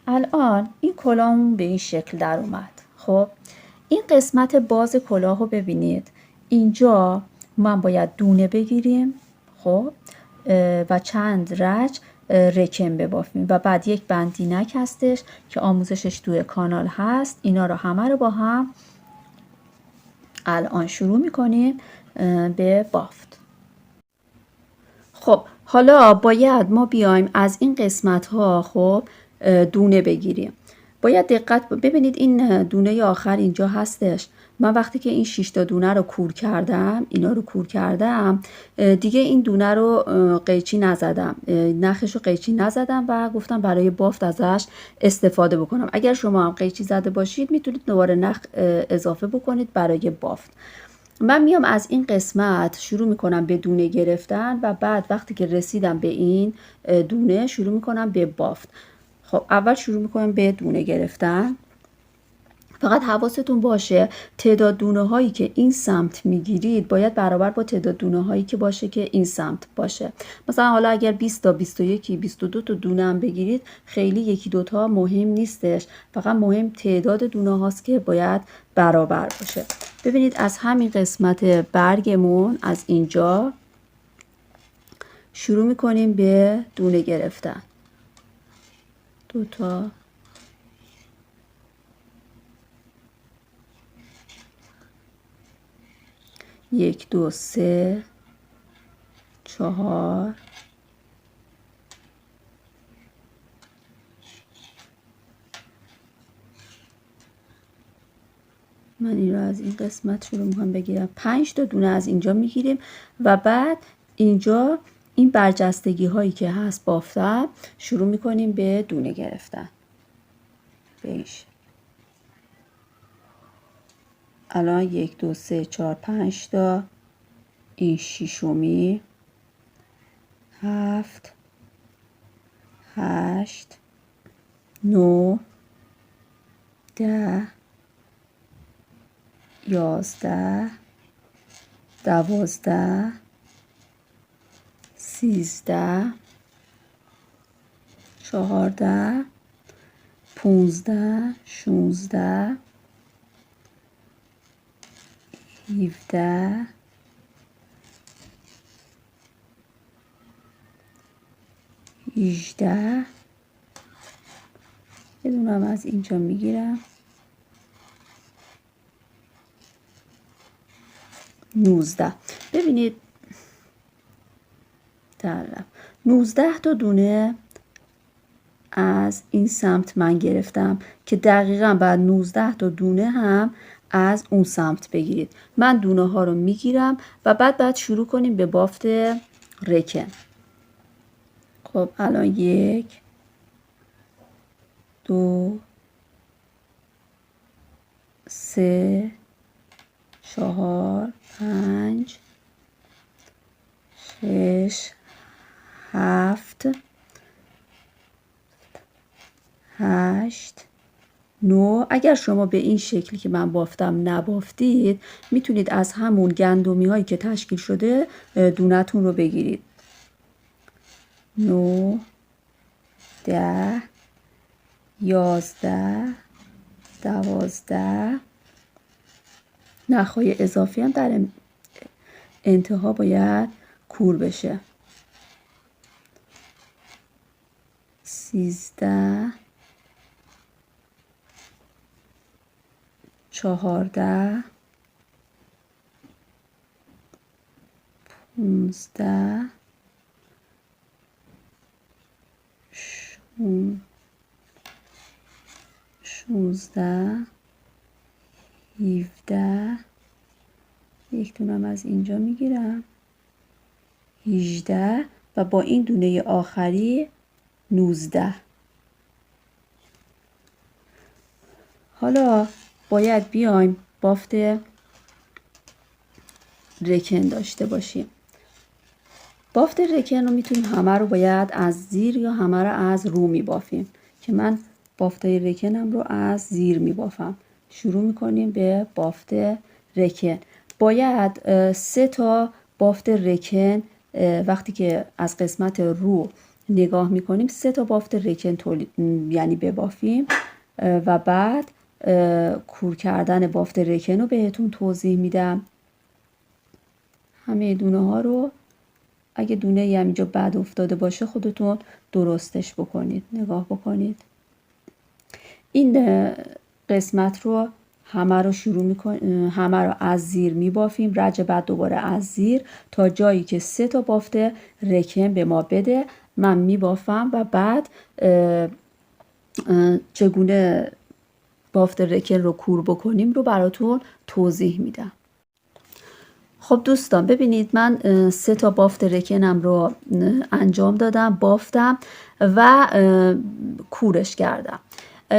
الان این کلاهمون به این شکل در اومد. خب این قسمت باز کلاه رو ببینید. اینجا من باید دونه بگیریم خب و چند رج رکن ببافیم و بعد یک بندینک هستش که آموزشش توی کانال هست. اینا رو همه رو با هم الان شروع میکنیم به بافت. خب حالا باید ما بیایم از این قسمت ها خب دونه بگیریم. باید دقت ببینید این دونه آخر اینجا هستش. من وقتی که این 6 تا دونه رو کور کردم، اینا رو کور کردم، دیگه این دونه رو قیچی نزدم، نخش رو قیچی نزدم و گفتم برای بافت ازش استفاده بکنم. اگر شما هم قیچی زده باشید میتونید دوباره نخ اضافه بکنید برای بافت. من میام از این قسمت شروع میکنم به دونه گرفتن و بعد وقتی که رسیدم به این دونه شروع میکنم به بافت. خب اول شروع میکنم به دونه گرفتن. فقط حواستون باشه تعداد دونه هایی که این سمت میگیرید باید برابر با تعداد دونه هایی که باشه که این سمت باشه. مثلا حالا اگر 20 تا 21 22 تا دونه هم بگیرید خیلی یکی دوتا مهم نیستش، فقط مهم تعداد دونه هاست که باید برابر باشه. ببینید از همین قسمت برگمون از اینجا شروع میکنیم به دونه گرفتن. دوتا 1 2 3 4 من این رو از این قسمت شروع میکنم بگیرم. 5 تا دونه از اینجا میگیریم و بعد اینجا این برجستگی هایی که هست بافتم شروع میکنیم به دونه گرفتن. بیش الان 1 2 3 4 5 تا، این ششمی، 7 8 9 10 11 12 13 14 15 16 17 18 یه دونم از اینجا میگیرم، 19. ببینید در 19 تا دونه از این سمت من گرفتم که دقیقا بعد 19 تا دونه هم از اون سمت بگیرید. من دونه ها رو میگیرم و بعد شروع کنیم به بافت رکن. خب الان 1 2 3 4 5 6 7 8 نو. اگر شما به این شکلی که من بافتم نبافتید، میتونید از همون گندمی هایی که تشکیل شده دونتون رو بگیرید. 9 10 11 12. نخهای اضافی هم در انتها باید کور بشه. 13 14 15 16 17. یک دونم از اینجا میگیرم 18 و با این دونه آخری 19. حالا باید بیایم بافت رکن داشته باشیم. بافت رکن رو میتونیم همه رو باید از زیر یا همه رو از رو میبافیم که من بافتای رکنم رو از زیر میبافم. شروع میکنیم به بافت رکن. باید 3 تا بافت رکن وقتی که از قسمت رو نگاه میکنیم 3 تا بافت رکن یعنی ببافیم و بعد کور کردن بافت رکن رو بهتون توضیح میدم. همه دونه ها رو اگه دونه ای هم اینجا بد افتاده باشه خودتون درستش بکنید. نگاه بکنید. این قسمت رو همه رو همه رو از زیر میبافیم. رج بعد دوباره از زیر تا جایی که 3 تا بافت رکن به ما بده. من میبافم و بعد چگونه بافت رکن رو کور بکنیم رو براتون توضیح میدم. خب دوستان ببینید من 3 تا بافت رکنم رو انجام دادم، بافتم و کورش کردم.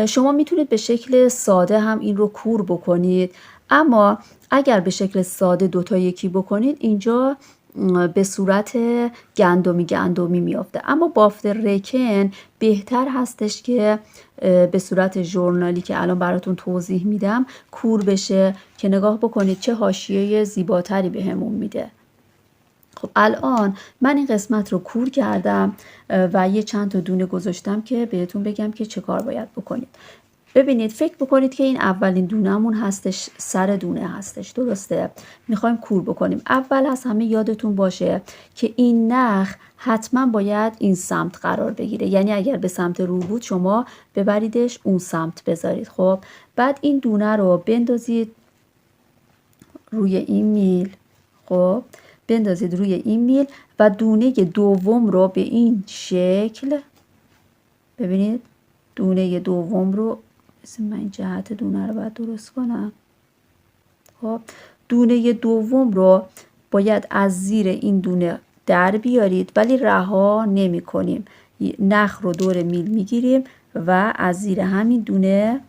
شما میتونید به شکل ساده هم این رو کور بکنید، اما اگر به شکل ساده 2 تا یکی بکنید اینجا به صورت گندمی میافته. اما بافت رکن بهتر هستش که به صورت ژورنالی که الان براتون توضیح میدم کور بشه که نگاه بکنید چه حاشیه زیباتری بهمون میده. خب الان من این قسمت رو کور کردم و یه چند تا دونه گذاشتم که بهتون بگم که چه کار باید بکنید. ببینید فکر بکنید که این اولین دونمون هستش، سر دونه هستش، درسته؟ میخوایم کور بکنیم. اول از همه یادتون باشه که این نخ حتما باید این سمت قرار بگیره، یعنی اگر به سمت رو بود شما ببریدش اون سمت بذارید. خب بعد این دونه رو بندازید روی این میل. خب بندازید روی این میل و دونه دوم رو به این شکل، ببینید دونه دوم رو، من این جهت دونه رو باید درست کنم. خب دونه دوم رو باید از زیر این دونه در بیارید ولی رها نمی کنیم. نخ رو دور میل میگیریم و از زیر همین دونه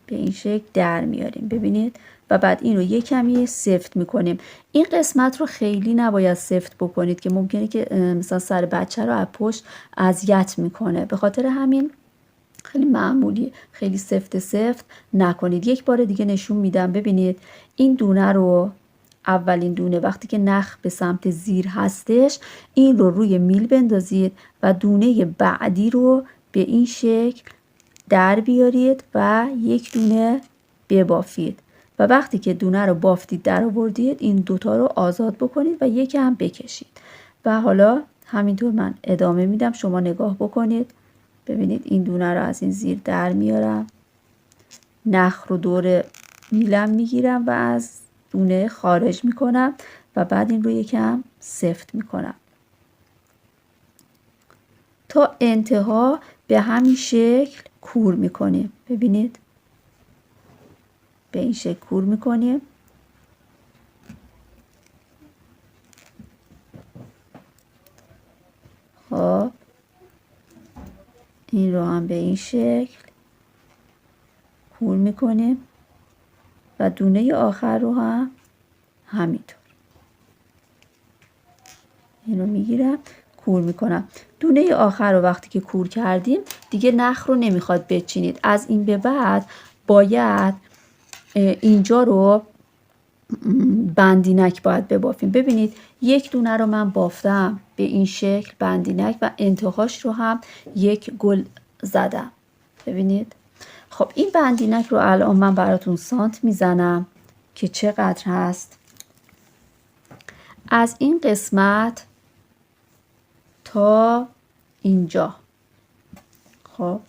به این شکل در میاریم. ببینید و بعد این رو یک کمی سفت میکنیم. این قسمت رو خیلی نباید سفت بکنید که ممکنه که مثلا سر بچه رو از پشت اذیت میکنه. به خاطر همین خیلی معمولی، خیلی سفت نکنید. یک بار دیگه نشون میدم. ببینید این دونه رو، اولین دونه وقتی که نخ به سمت زیر هستش این رو روی میل بندازید و دونه بعدی رو به این شکل در بیارید و یک دونه ببافید و وقتی که دونه رو بافتید در آوردید این دوتا رو آزاد بکنید و یکی هم بکشید و حالا همینطور من ادامه میدم. شما نگاه بکنید. ببینید این دونه رو از این زیر در میارم، نخ رو دور میلم میگیرم و از دونه خارج میکنم و بعد این رو یکم سفت میکنم تا انتها به همین شکل کور میکنیم. ببینید به این شکل کور میکنیم. خب این رو هم به این شکل کور میکنیم و دونه آخر رو هم همینطور این رو میگیرم کور میکنم. دونه آخر رو وقتی که کور کردیم دیگه نخ رو نمیخواد بچینید. از این به بعد باید اینجا رو بندینک باید ببافیم. ببینید یک دونه رو من بافتم به این شکل بندینک و انتهاش رو هم یک گل زدم. ببینید خب این بندینک رو الان من براتون سانت میزنم که چقدر هست. از این قسمت تا اینجا، خب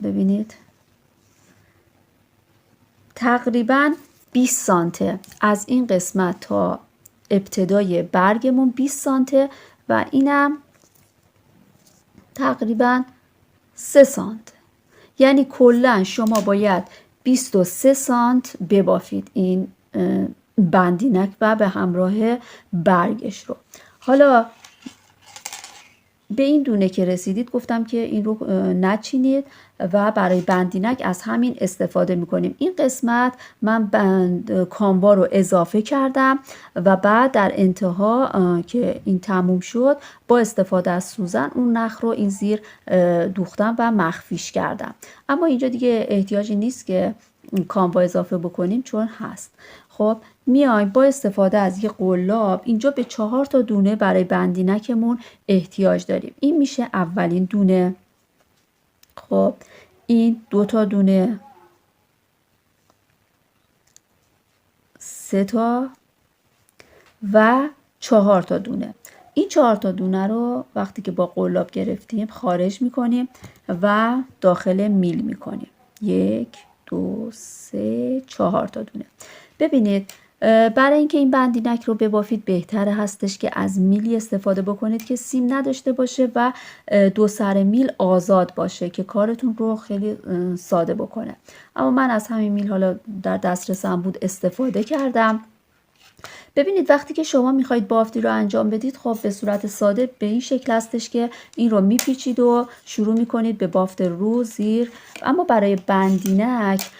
ببینید تقریبا 20 سانته. از این قسمت تا ابتدای برگمون 20 سانته و اینم تقریبا 3 سانت. یعنی کلا شما باید 23 سانت ببافید این بندینک و به همراه برگش رو. حالا به این دونه که رسیدید گفتم که این رو نچینید و برای بندینک از همین استفاده میکنیم. این قسمت من کاموا رو اضافه کردم و بعد در انتها که این تموم شد با استفاده از سوزن اون نخ رو این زیر دوختم و مخفیش کردم. اما اینجا دیگه احتیاجی نیست که کاموا اضافه بکنیم چون هست. خب میایم با استفاده از یه قلاب اینجا به 4 تا دونه برای بندینکمون احتیاج داریم. این میشه اولین دونه. خب این 2 تا دونه، 3 تا و 4 تا دونه. این 4 تا دونه رو وقتی که با قلاب گرفتیم خارج میکنیم و داخل میل میکنیم. 1 2 3 4 تا دونه. ببینید برای اینکه این بندینک رو ببافید بهتره هستش که از میلی استفاده بکنید که سیم نداشته باشه و دو سر میل آزاد باشه که کارتون رو خیلی ساده بکنه. اما من از همین میل حالا در دسترسم بود استفاده کردم. ببینید وقتی که شما میخواید بافتی رو انجام بدید خب به صورت ساده به این شکل هستش که این رو میپیچید و شروع میکنید به بافت رو زیر. اما برای بندینک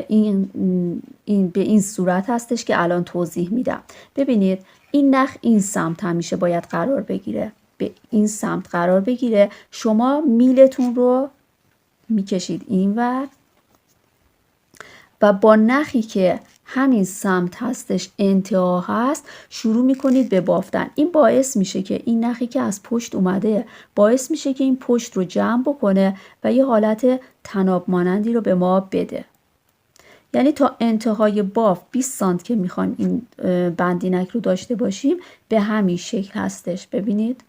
این به این صورت هستش که الان توضیح میدم. ببینید این نخ این سمت همیشه باید قرار بگیره، به این سمت قرار بگیره. شما میلتون رو میکشید اینور و با نخی که همین سمت هستش انتها هست شروع میکنید به بافتن. این باعث میشه که این نخی که از پشت اومده باعث میشه که این پشت رو جمع بکنه و یه حالت تناب مانندی رو به ما بده. یعنی تا انتهای باف 20 سانت که میخوایم این بندینک رو داشته باشیم به همین شکل هستش. ببینید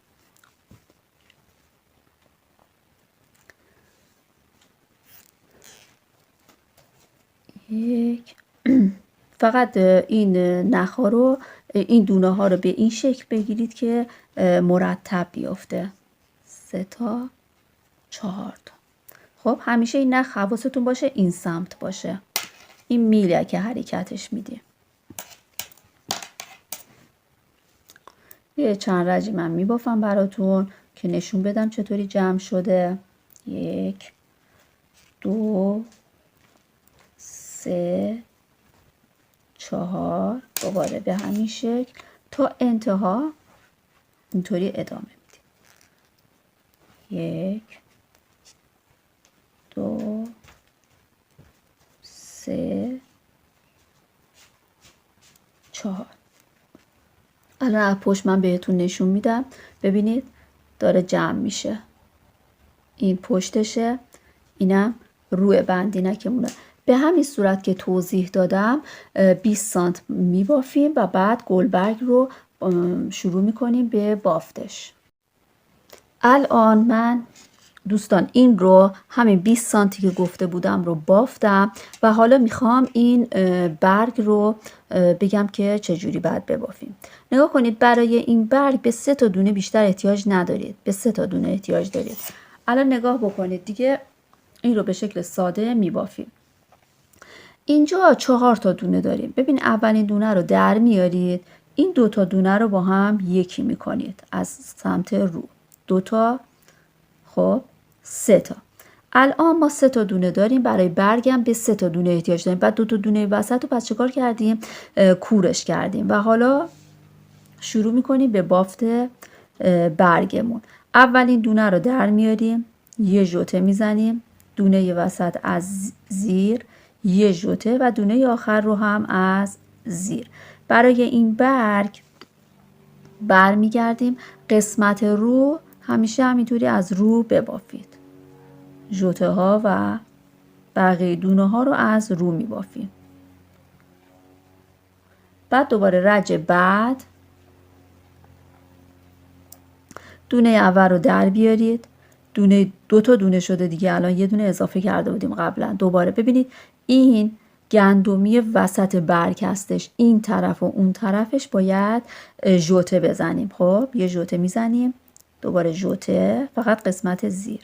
فقط این نخا رو این دونه ها رو به این شکل بگیرید که مرتب بیفته. 3 تا 4 تا. خب همیشه این نخ حواستون باشه این سمت باشه. این میله که حرکتش میدیم. یه چند رجی من میبافم براتون که نشون بدم چطوری جمع شده. 1 2 3 4 دوباره به همین شکل تا انتها اینطوری ادامه میدیم. 1 2 3 4. الان از پشت من بهتون نشون میدم. ببینید داره جمع میشه. این پشتشه، اینم روی بندینکمونه. به همین صورت که توضیح دادم 20 سانت میبافیم و بعد گلبرگ رو شروع میکنیم به بافتش. الان من دوستان این رو همین 20 سانتی که گفته بودم رو بافتم و حالا میخوام این برگ رو بگم که چجوری باید ببافیم. نگاه کنید برای این برگ به 3 تا دونه بیشتر احتیاج ندارید. به 3 تا دونه احتیاج دارید. الان نگاه بکنید دیگه این رو به شکل ساده میبافیم. اینجا 4 تا دونه داریم. ببین اولین دونه رو در میارید. این 2 تا دونه رو با هم یکی میکنید از سمت رو. 2 تا، خب 3 تا. الان ما 3 تا دونه داریم. برای برگم به 3 تا دونه احتیاج داریم. بعد 2 تا دونه وسط رو پس چه کار کردیم؟ کورش کردیم و حالا شروع میکنیم به بافت برگمون. اولین دونه رو در میاریم، یه ژوته میزنیم، دونه وسط از زیر یه ژوته و دونه آخر رو هم از زیر. برای این برگ برمیگردیم، قسمت رو همیشه همینطوری از رو ببافید، ژوته ها و بقیه دونه ها رو از رو میبافیم. بعد دوباره رج بعد دونه اول رو در بیارید، دو تا دونه شده دیگه، الان یه دونه اضافه کرده بودیم قبلا. دوباره ببینید این گندمی وسط برگ هستش، این طرف و اون طرفش باید ژوته بزنیم. خب یه ژوته میزنیم، دوباره ژوته، فقط قسمت زیر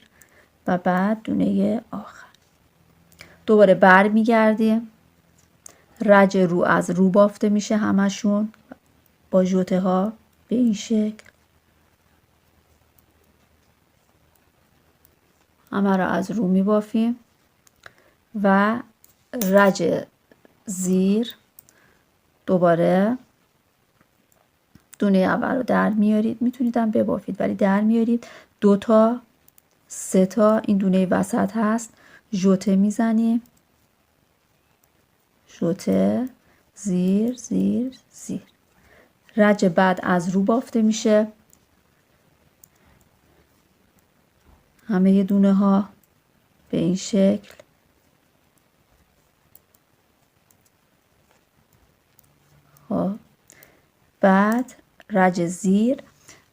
و بعد دونه آخر. دوباره بر میگردیم، رج رو از رو بافته میشه همشون با ژوته ها به این شکل. همه را از رو میبافیم و رج زیر دوباره دونه اول رو در میارید، میتونید هم ببافید ولی در میارید، 2 تا 3 تا این دونه وسط هست، ژوته میزنیم، ژوته زیر زیر زیر. رج بعد از رو بافته میشه، همه دونه ها به این شکل. خب بعد رج زیر.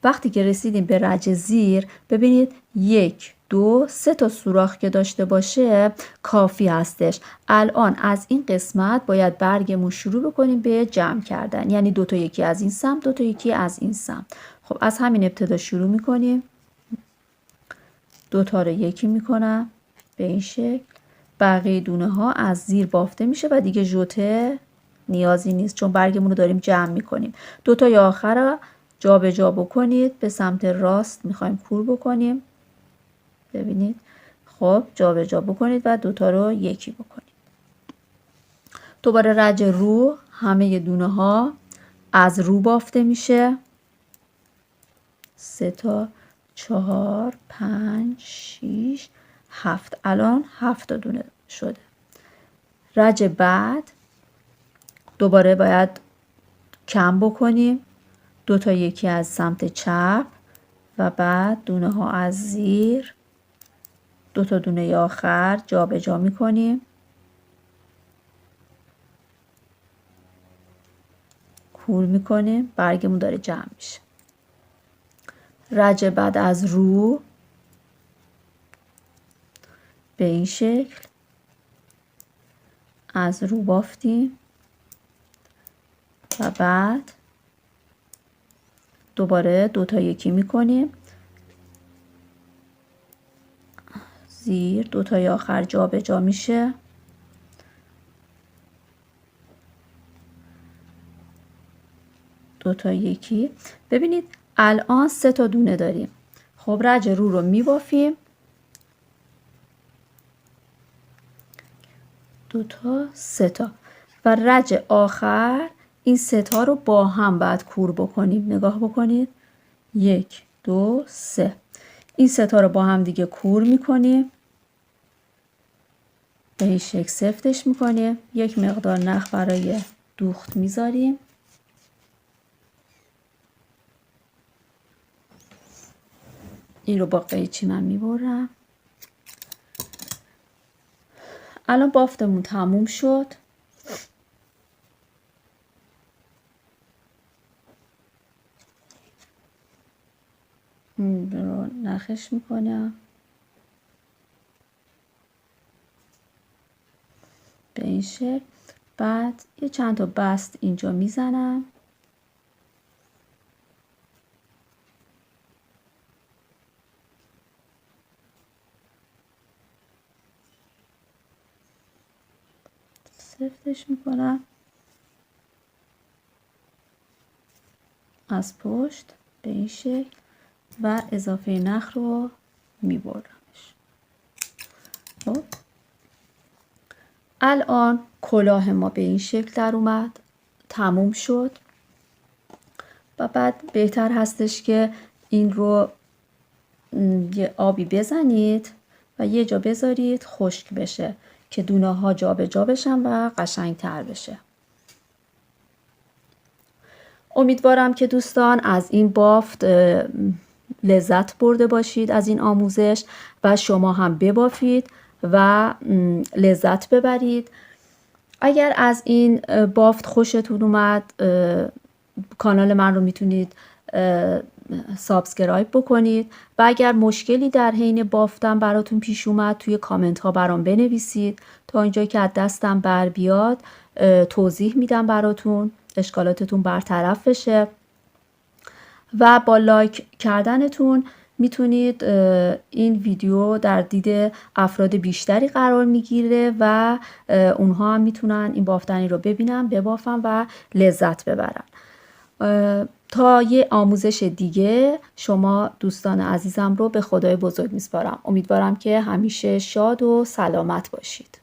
وقتی که رسیدیم به رج زیر ببینید 1 2 3 تا سوراخ که داشته باشه کافی هستش. الان از این قسمت باید برگمون شروع بکنیم به جمع کردن، یعنی 2 تا یکی از این سمت، 2 تا یکی از این سمت. خب از همین ابتدا شروع میکنیم، 2 تا رو یکی میکنم به این شکل، بقیه دونه ها از زیر بافته میشه و دیگه ژوته نیازی نیست چون برگمون رو داریم جمع میکنیم. 2 تا آخر رو جا به جا بکنید، به سمت راست میخوایم کور بکنیم، ببینید. خب جا به جا بکنید و 2 تا رو یکی بکنید. دوباره رج رو، همه دونه ها از رو بافته میشه، 3 تا 4 5 6 7. الان 7 تا دونه شده. رج بعد دوباره باید کم بکنیم، 2 تا یکی از سمت چپ و بعد دونه ها از زیر، 2 تا دونه آخر جا به جا میکنیم، کور میکنیم، برگمون داره جمع میشه. رج بعد از رو به این شکل از رو بافتیم و بعد دوباره 2 تا یکی میکنیم، زیر 2 تا آخر جا به جا میشه، دو تا یکی. ببینید الان 3 تا دونه داریم. خب رج رو میبافیم، 2 تا 3 تا و رج آخر این 3 تا رو با هم بعد کور بکنیم. نگاه بکنید 1 2 3. این 3 تا رو با هم دیگه کور میکنیم، به این شکل سفتش میکنیم، یک مقدار نخ برای دوخت میذاریم. این رو با قیچی من میبرم. الان بافتمون تموم شد. رو نخش میکنم به این شکل. بعد یه چند تا بست اینجا میزنم، سفتش میکنم از پشت به این شکل و اضافه نخ رو میبرمش. خب الان کلاه ما به این شکل در اومد، تموم شد. و بعد بهتر هستش که این رو یه آبی بزنید و یه جا بذارید خشک بشه که دونه ها جا به جا بشن و قشنگ تر بشه. امیدوارم که دوستان از این بافت لذت برده باشید، از این آموزش، و شما هم ببافید و لذت ببرید. اگر از این بافت خوشتون اومد کانال من رو میتونید سابسکرایب بکنید و اگر مشکلی در حین بافتن براتون پیش اومد توی کامنت ها برام بنویسید تا اینجایی که از دستم بر بیاد توضیح میدم براتون، اشکالاتتون برطرف بشه. و با لایک کردنتون میتونید این ویدیو در دید افراد بیشتری قرار میگیره و اونها هم میتونن این بافتنی رو ببینن، ببافن و لذت ببرن. تا یه آموزش دیگه شما دوستان عزیزم رو به خدای بزرگ میسپارم. امیدوارم که همیشه شاد و سلامت باشید.